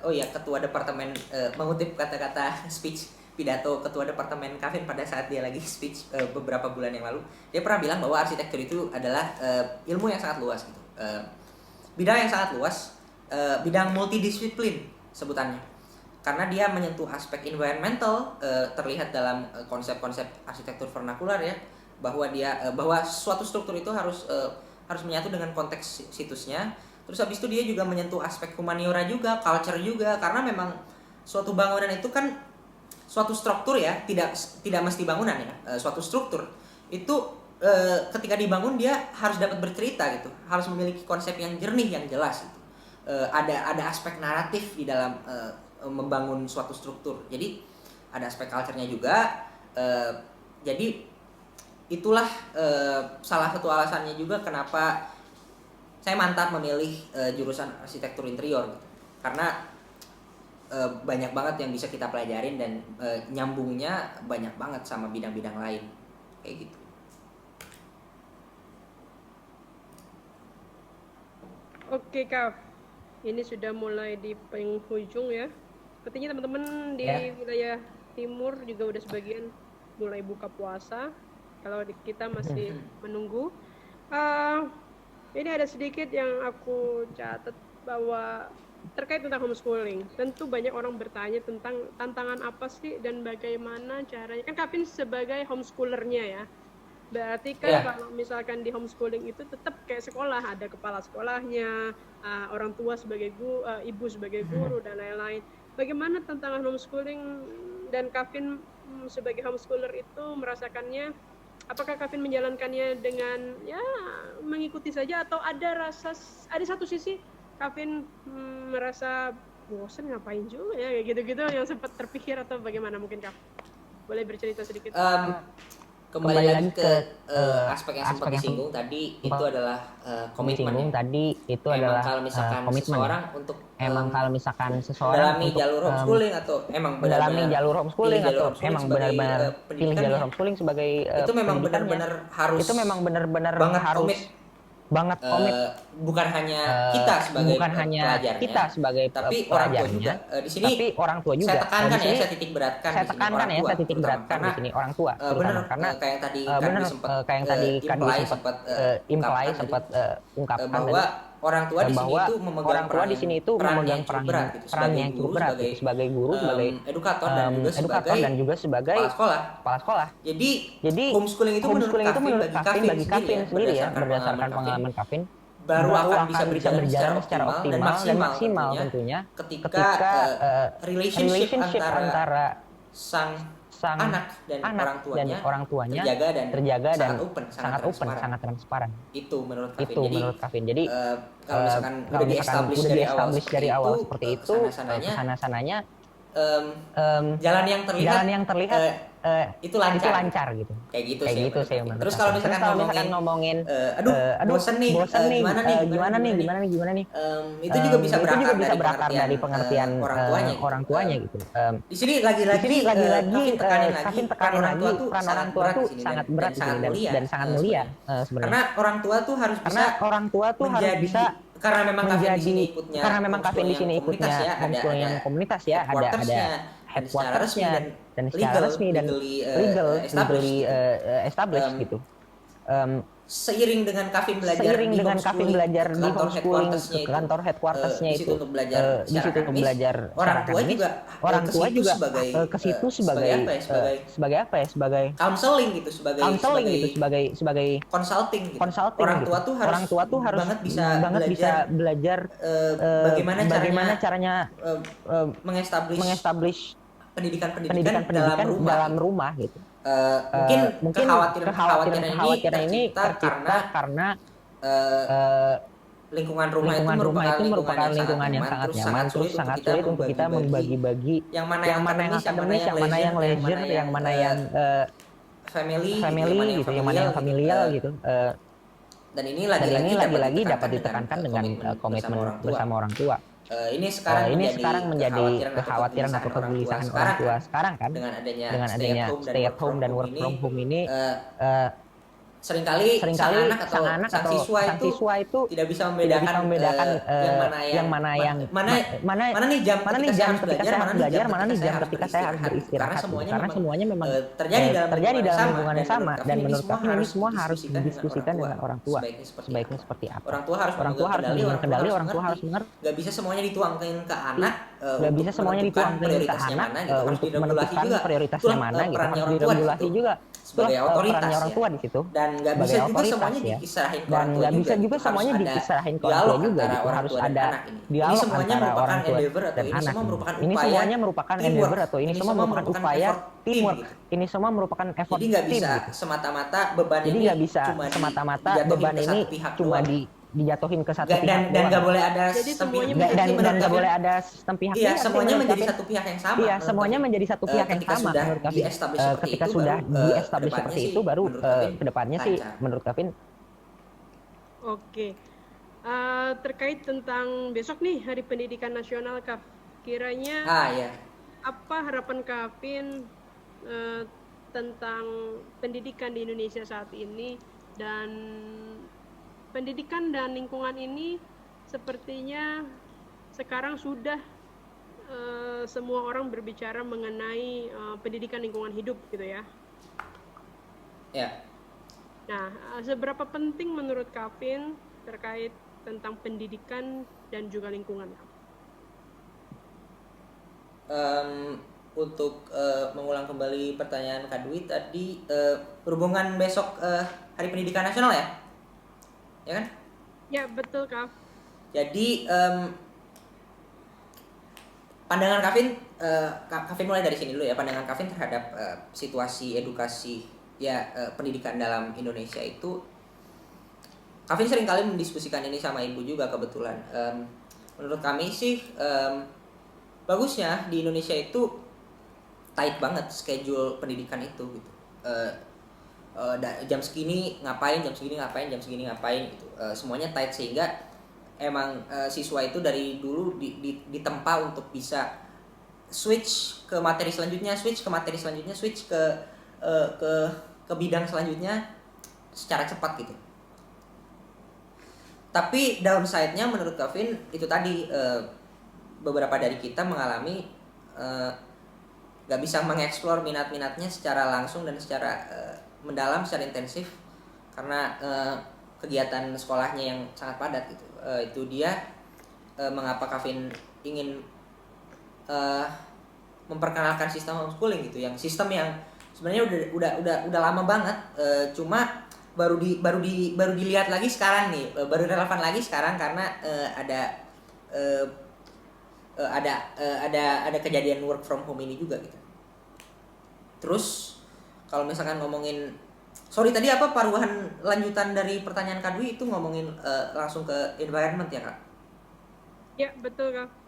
ketua departemen, mengutip kata-kata speech pidato ketua departemen Kavin pada saat dia lagi speech beberapa bulan yang lalu, dia pernah bilang bahwa arsitektur itu adalah ilmu yang sangat luas gitu, bidang yang sangat luas, bidang multidisiplin sebutannya, karena dia menyentuh aspek environmental, terlihat dalam konsep-konsep arsitektur vernakular ya, bahwa suatu struktur itu harus menyatu dengan konteks situsnya. Terus habis itu dia juga menyentuh aspek humaniora juga, culture juga, karena memang suatu bangunan itu kan suatu struktur ya, tidak mesti bangunan ya, suatu struktur itu ketika dibangun dia harus dapat bercerita gitu, harus memiliki konsep yang jernih, yang jelas gitu. Ada aspek naratif di dalam membangun suatu struktur. Jadi ada aspek culture-nya juga. Jadi itulah salah satu alasannya juga kenapa saya mantap memilih jurusan arsitektur interior gitu. Karena banyak banget yang bisa kita pelajarin, dan nyambungnya banyak banget sama bidang-bidang lain kayak gitu. Oke Kav, ini sudah mulai di penghujung ya. sepertinya teman-teman di Ya. wilayah timur juga udah sebagian mulai buka puasa. Kalau kita masih menunggu. Uh, ini ada sedikit yang aku catat bahwa terkait tentang homeschooling. Tentu banyak orang bertanya tentang tantangan apa sih dan bagaimana caranya. Kan Kavin sebagai homeschoolernya ya. Berarti kan kalau misalkan di homeschooling itu tetap kayak sekolah, ada kepala sekolahnya, orang tua sebagai ibu sebagai guru dan lain-lain. Bagaimana tantangan homeschooling dan Kavin sebagai homeschooler itu merasakannya? Apakah Kavin menjalankannya dengan ya mengikuti saja atau ada satu sisi Kavin merasa bosan ngapain juga ya kayak gitu-gitu yang sempat terpikir atau bagaimana mungkin Kak? Boleh bercerita sedikit? Kembali lagi ke aspek yang sempat disinggung tadi itu adalah komitmen. Tadi itu Emang adalah kalau misalkan komitmen. seseorang untuk Kalau misalkan seseorang mendalami jalur homeschooling atau emang mendalami jalur homeschooling atau emang benar-benar pilih jalur homeschooling sebagai itu memang benar-benar harus itu memang benar-benar banget harus komit banget komit bukan hanya kita sebagai bukan hanya pelajarnya, kita sebagai tapi orang tua pelajarnya, juga. Di sini tapi orang tua juga. saya tekankan di ya, sini saya titik beratkan saya di sini tekankan orang ya, tua, saya titik terutama. beratkan di sini orang tua, benar terutama karena kayak yang tadi benar kayak yang tadi Kandi sempat imply sempat ungkapkan bahwa orang tua di sini bahwa itu memegang orang tua di sini itu memegang peran yang cukup berat gitu, sebagai guru, sebagai edukator dan juga sebagai kepala sekolah. Jadi homeschooling itu menurut Kavin bagi Kavin sendiri ya, berdasarkan pengalaman Kavin baru akan bisa berjalan secara optimal dan maksimal tentunya ketika relationship antara sang anak dan orang tuanya terjaga dan sangat open, sangat transparan. Itu menurut Kavin. Jadi kalau misalkan udah di-establish dari awal seperti itu, kesana-sananya jalan yang terlihat itu lancar gitu. Kayak gitu saya menurut. Terus kalau misalkan ngomongin bosen nih, gimana nih? Itu juga bisa berakar dari pengertian orang tuanya gitu. Di sini lagi-lagi Kavin tekanin lagi peran orang tua tuh sangat berat dan sangat mulia sebenarnya. Karena orang tua tuh harus bisa karena memang Kavin di sini ikutnya homeschooling yang komunitas ya, ada headquartersnya dan secara resmi dan legally established gitu. Seiring dengan Kavin belajar di homeschooling ke kantor headquartersnya itu di situ untuk belajar orang tua juga ke situ sebagai counseling gitu, sebagai consulting gitu. Orang tua tuh harus banget bisa belajar bagaimana caranya mengestablish pendidikan dalam rumah gitu. Mungkin kekhawatiran ini tercipta karena lingkungan rumah itu merupakan lingkungan yang sangat nyaman, terus sangat sulit untuk kita membagi-bagi yang mana yang akademis, yang mana yang leisure, yang mana yang family gitu, yang mana yang familial gitu. Dan ini lagi-lagi dapat ditekankan dengan komitmen bersama orang tua. Ini sekarang menjadi kekhawatiran atau kegelisahan orang tua sekarang kan, dengan adanya stay at home dan work from home ini seringkali sang anak atau sang siswa itu tidak bisa membedakan yang mana nih jam ketika saya harus belajar, mana nih jam ketika saya harus beristirahat, karena semuanya memang terjadi dalam lingkungan yang sama. Dan menurut kami ini semua harus didiskusikan dengan orang tua sebaiknya seperti apa. Orang tua harus memegang kendali, orang tua harus mengerti. Gak bisa semuanya dituangkan ke anak, untuk menentukan prioritasnya mana gitu, harus diregulasi juga sebagai otoritas orang tua di situ, dan nggak bisa juga semuanya dikisarahin ke orang tua juga, semuanya dikisarahin ke orang tua juga gitu. Harus ada dialog antara orang tua dan anak. Ini semuanya merupakan endeavor atau ini semua merupakan upaya teamwork. Ini semua merupakan effort tim. Jadi nggak bisa semata-mata beban ini cuma dijatuhin ke satu pihak dan nggak boleh ada sistem pihak. Iya, semuanya menjadi satu pihak yang sama. Iya, semuanya menjadi satu pihak yang sama menurut Kavin. Ketika sudah di-establish seperti itu, baru kedepannya sih menurut Kavin. Oke. Terkait tentang besok nih Hari Pendidikan Nasional, Kak, kiranya apa harapan Kavin tentang pendidikan di Indonesia saat ini, dan pendidikan dan lingkungan ini sepertinya sekarang sudah semua orang berbicara mengenai pendidikan lingkungan hidup gitu ya. Ya. Nah, seberapa penting menurut Kavin terkait tentang pendidikan dan juga lingkungan? Untuk mengulang kembali pertanyaan Kak Dwi tadi, berhubungan besok Hari Pendidikan Nasional ya? Ya kan? Ya, betul, Kak. Jadi pandangan Kavin mulai dari sini dulu ya. Pandangan Kavin terhadap situasi edukasi ya pendidikan dalam Indonesia itu, Kavin sering kali mendiskusikan ini sama ibu juga kebetulan. Menurut kami sih bagusnya di Indonesia itu tight banget schedule pendidikan itu gitu. Jam segini ngapain, jam segini ngapain, jam segini ngapain gitu. Semuanya tight sehingga emang siswa itu dari dulu ditempa untuk bisa switch ke materi selanjutnya, switch ke bidang selanjutnya secara cepat gitu. Tapi downside-nya menurut Kavin itu tadi, beberapa dari kita mengalami gak bisa mengeksplor minat-minatnya secara langsung dan secara mendalam, secara intensif karena kegiatan sekolahnya yang sangat padat gitu. Itu dia mengapa Kavin ingin memperkenalkan sistem homeschooling gitu, yang sistem yang sebenarnya udah lama banget, cuma baru dilihat lagi sekarang nih, baru relevan lagi sekarang karena ada kejadian work from home ini juga gitu. Terus kalau misalkan ngomongin, sorry tadi apa paruhan lanjutan dari pertanyaan Kak Dwi itu ngomongin langsung ke environment ya Kak? Ya, betul Kak.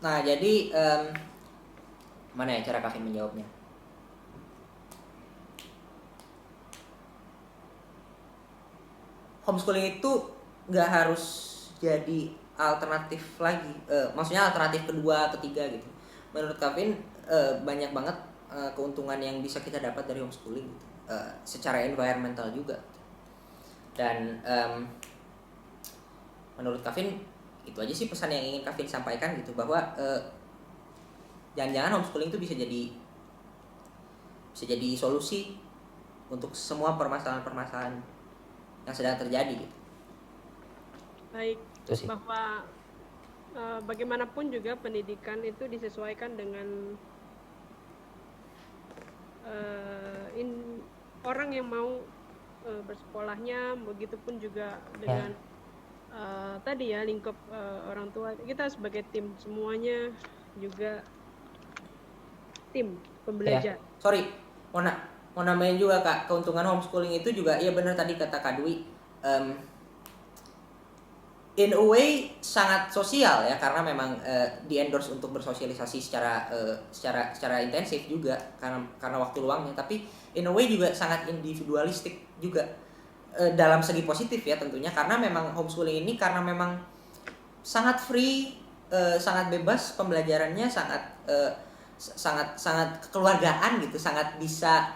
Nah jadi mana ya cara Kavin menjawabnya? Homeschooling itu nggak harus jadi alternatif lagi, maksudnya alternatif kedua, ketiga gitu. Menurut Kavin banyak banget keuntungan yang bisa kita dapat dari homeschooling gitu. Secara environmental juga. Dan menurut Kavin itu aja sih pesan yang ingin Kavin sampaikan gitu, bahwa jangan-jangan homeschooling itu bisa jadi solusi untuk semua permasalahan-permasalahan yang sedang terjadi gitu. Baik, bahwa bagaimanapun juga pendidikan itu disesuaikan dengan orang yang mau bersekolahnya, begitupun juga dengan tadi ya lingkup orang tua. Kita sebagai tim semuanya juga tim pembelajar. Sorry, mau nambahin juga Kak, keuntungan homeschooling itu juga ya benar tadi kata Kak Dwi, in a way sangat sosial ya, karena memang di endorse untuk bersosialisasi secara intensif juga karena waktu luangnya, tapi in a way juga sangat individualistik juga dalam segi positif ya tentunya, karena memang homeschooling ini karena memang sangat free, sangat bebas pembelajarannya, sangat kekeluargaan gitu, sangat bisa.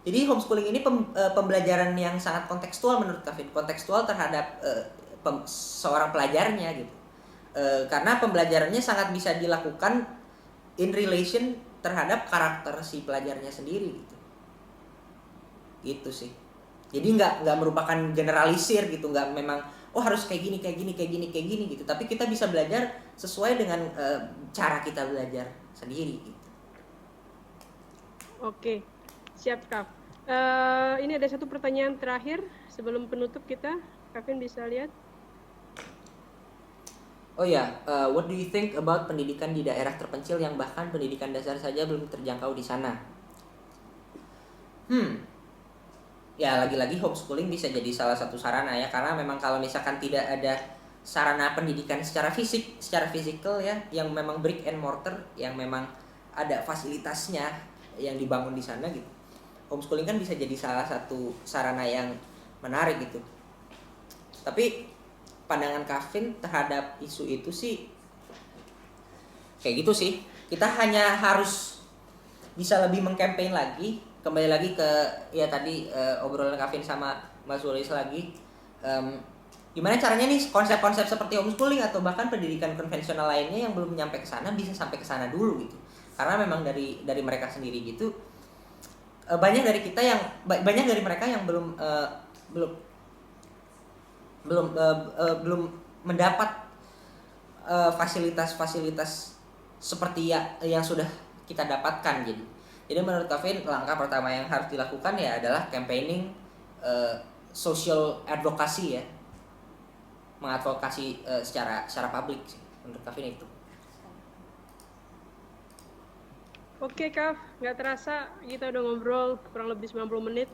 Jadi homeschooling ini pembelajaran yang sangat kontekstual menurut Kavin, kontekstual terhadap seorang pelajarnya gitu, karena pembelajarannya sangat bisa dilakukan in relation terhadap karakter si pelajarnya sendiri gitu sih. Jadi nggak merupakan generalisir gitu, nggak memang harus kayak gini gitu, tapi kita bisa belajar sesuai dengan cara kita belajar sendiri gitu. Oke, siap Kak. Ini ada satu pertanyaan terakhir sebelum penutup kita, Kavin bisa lihat. Oh ya, what do you think about pendidikan di daerah terpencil yang bahkan pendidikan dasar saja belum terjangkau di sana? Ya lagi-lagi homeschooling bisa jadi salah satu sarana ya, karena memang kalau misalkan tidak ada sarana pendidikan secara fisikal ya, yang memang brick and mortar, yang memang ada fasilitasnya yang dibangun di sana gitu, homeschooling kan bisa jadi salah satu sarana yang menarik gitu. Tapi pandangan Kavin terhadap isu itu sih kayak gitu sih, kita hanya harus bisa lebih mengkampanye lagi kembali lagi ke ya tadi obrolan Kavin sama Mbak Sulis lagi, gimana caranya nih konsep-konsep seperti homeschooling atau bahkan pendidikan konvensional lainnya yang belum nyampe ke sana bisa sampai ke sana dulu gitu. Karena memang dari mereka sendiri gitu, banyak dari kita yang banyak dari mereka yang belum mendapat fasilitas-fasilitas seperti yang sudah kita dapatkan. Jadi menurut Kavin langkah pertama yang harus dilakukan ya adalah campaigning, social advocacy ya, mengadvokasi secara publik sih. Menurut Kavin itu. Oke Kav, nggak terasa kita udah ngobrol kurang lebih 90 menit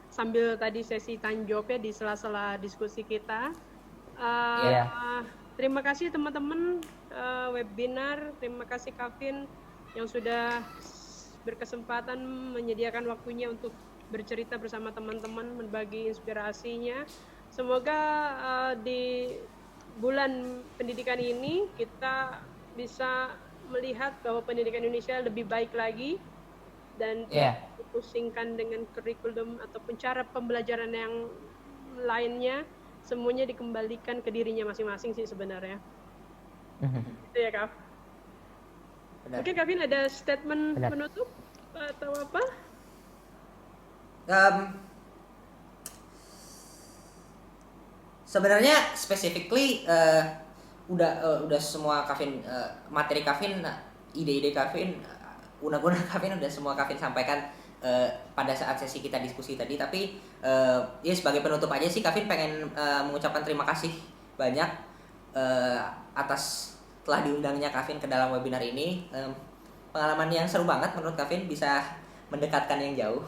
sambil tadi sesi tanya jawab ya di sela-sela diskusi kita. Terima kasih teman-teman webinar, terima kasih Kavin yang sudah berkesempatan menyediakan waktunya untuk bercerita bersama teman-teman, berbagi inspirasinya. Semoga di bulan pendidikan ini kita bisa melihat bahwa pendidikan Indonesia lebih baik lagi dan dipusingkan dengan kurikulum ataupun cara pembelajaran yang lainnya, semuanya dikembalikan ke dirinya masing-masing sih sebenarnya. Itu ya Kak. Oke Kavin, ada statement penutup atau apa? Sebenarnya specifically udah semua Kavin, materi Kavin, ide-ide Kavin, guna-guna Kavin udah semua Kavin sampaikan pada saat sesi kita diskusi tadi. Tapi ya sebagai penutup aja sih Kavin pengen mengucapkan terima kasih banyak atas telah diundangnya Kavin ke dalam webinar ini. Pengalaman yang seru banget menurut Kavin, bisa mendekatkan yang jauh.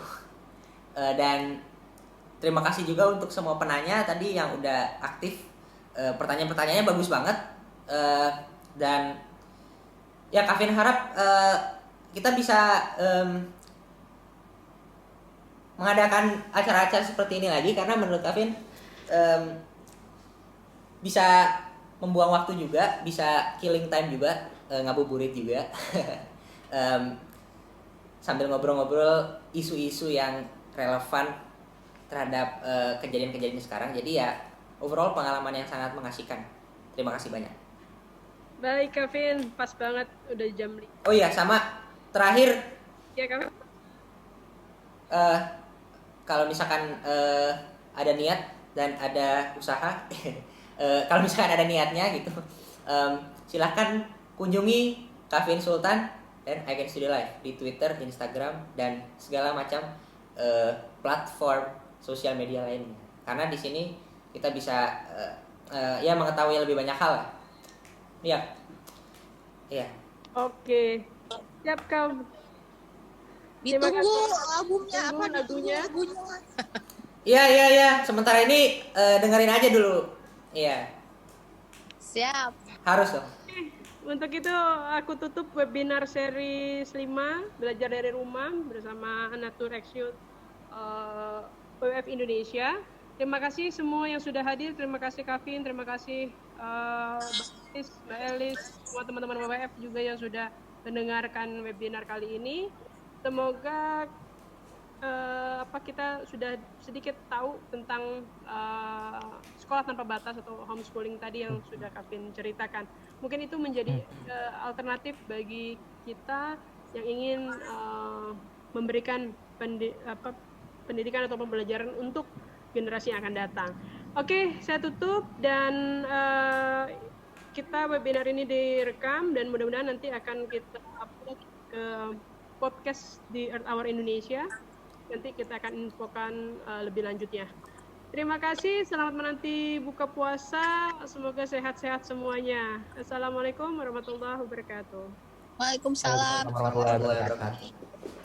Dan terima kasih juga untuk semua penanya tadi yang udah aktif. Pertanyaan-pertanyaannya bagus banget, dan ya Kavin harap kita bisa mengadakan acara-acara seperti ini lagi, karena menurut Kavin bisa membuang waktu juga, bisa killing time juga, ngabuburit juga. Sambil ngobrol-ngobrol isu-isu yang relevan terhadap kejadian-kejadian sekarang. Jadi ya overall pengalaman yang sangat mengasihkan. Terima kasih banyak. Baik Kavin, pas banget udah jam 5. Oh iya, sama terakhir. Ya Kavin. Kalau misalkan ada niat dan ada usaha, kalau misalkan ada niatnya gitu, silahkan kunjungi Kavin Sultan dan I Can Study Live di Twitter, Instagram, dan segala macam platform sosial media lainnya. Karena di sini kita bisa ya mengetahui lebih banyak hal. Iya. Iya. Oke. Siap kau. Ditunggu albumnya apa? Lagunya. Iya. Sementara ini dengerin aja dulu. Iya. Siap. Harus dong. Untuk itu aku tutup webinar series 5 belajar dari rumah bersama Natur Action WWF Indonesia. Terima kasih semua yang sudah hadir. Terima kasih Kavin, terima kasih Mbak Elis, semua teman-teman WWF juga yang sudah mendengarkan webinar kali ini. Semoga kita sudah sedikit tahu tentang sekolah tanpa batas atau homeschooling tadi yang sudah Kavin ceritakan. Mungkin itu menjadi alternatif bagi kita yang ingin memberikan pendidikan atau pembelajaran untuk generasi yang akan datang. Oke, saya tutup dan kita webinar ini direkam dan mudah-mudahan nanti akan kita upload ke podcast di Earth Hour Indonesia. Nanti kita akan infokan lebih lanjutnya. Terima kasih, selamat menanti buka puasa. Semoga sehat-sehat semuanya. Assalamualaikum warahmatullahi wabarakatuh. Waalaikumsalam warahmatullahi wabarakatuh.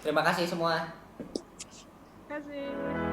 Terima kasih semua. Terima kasih.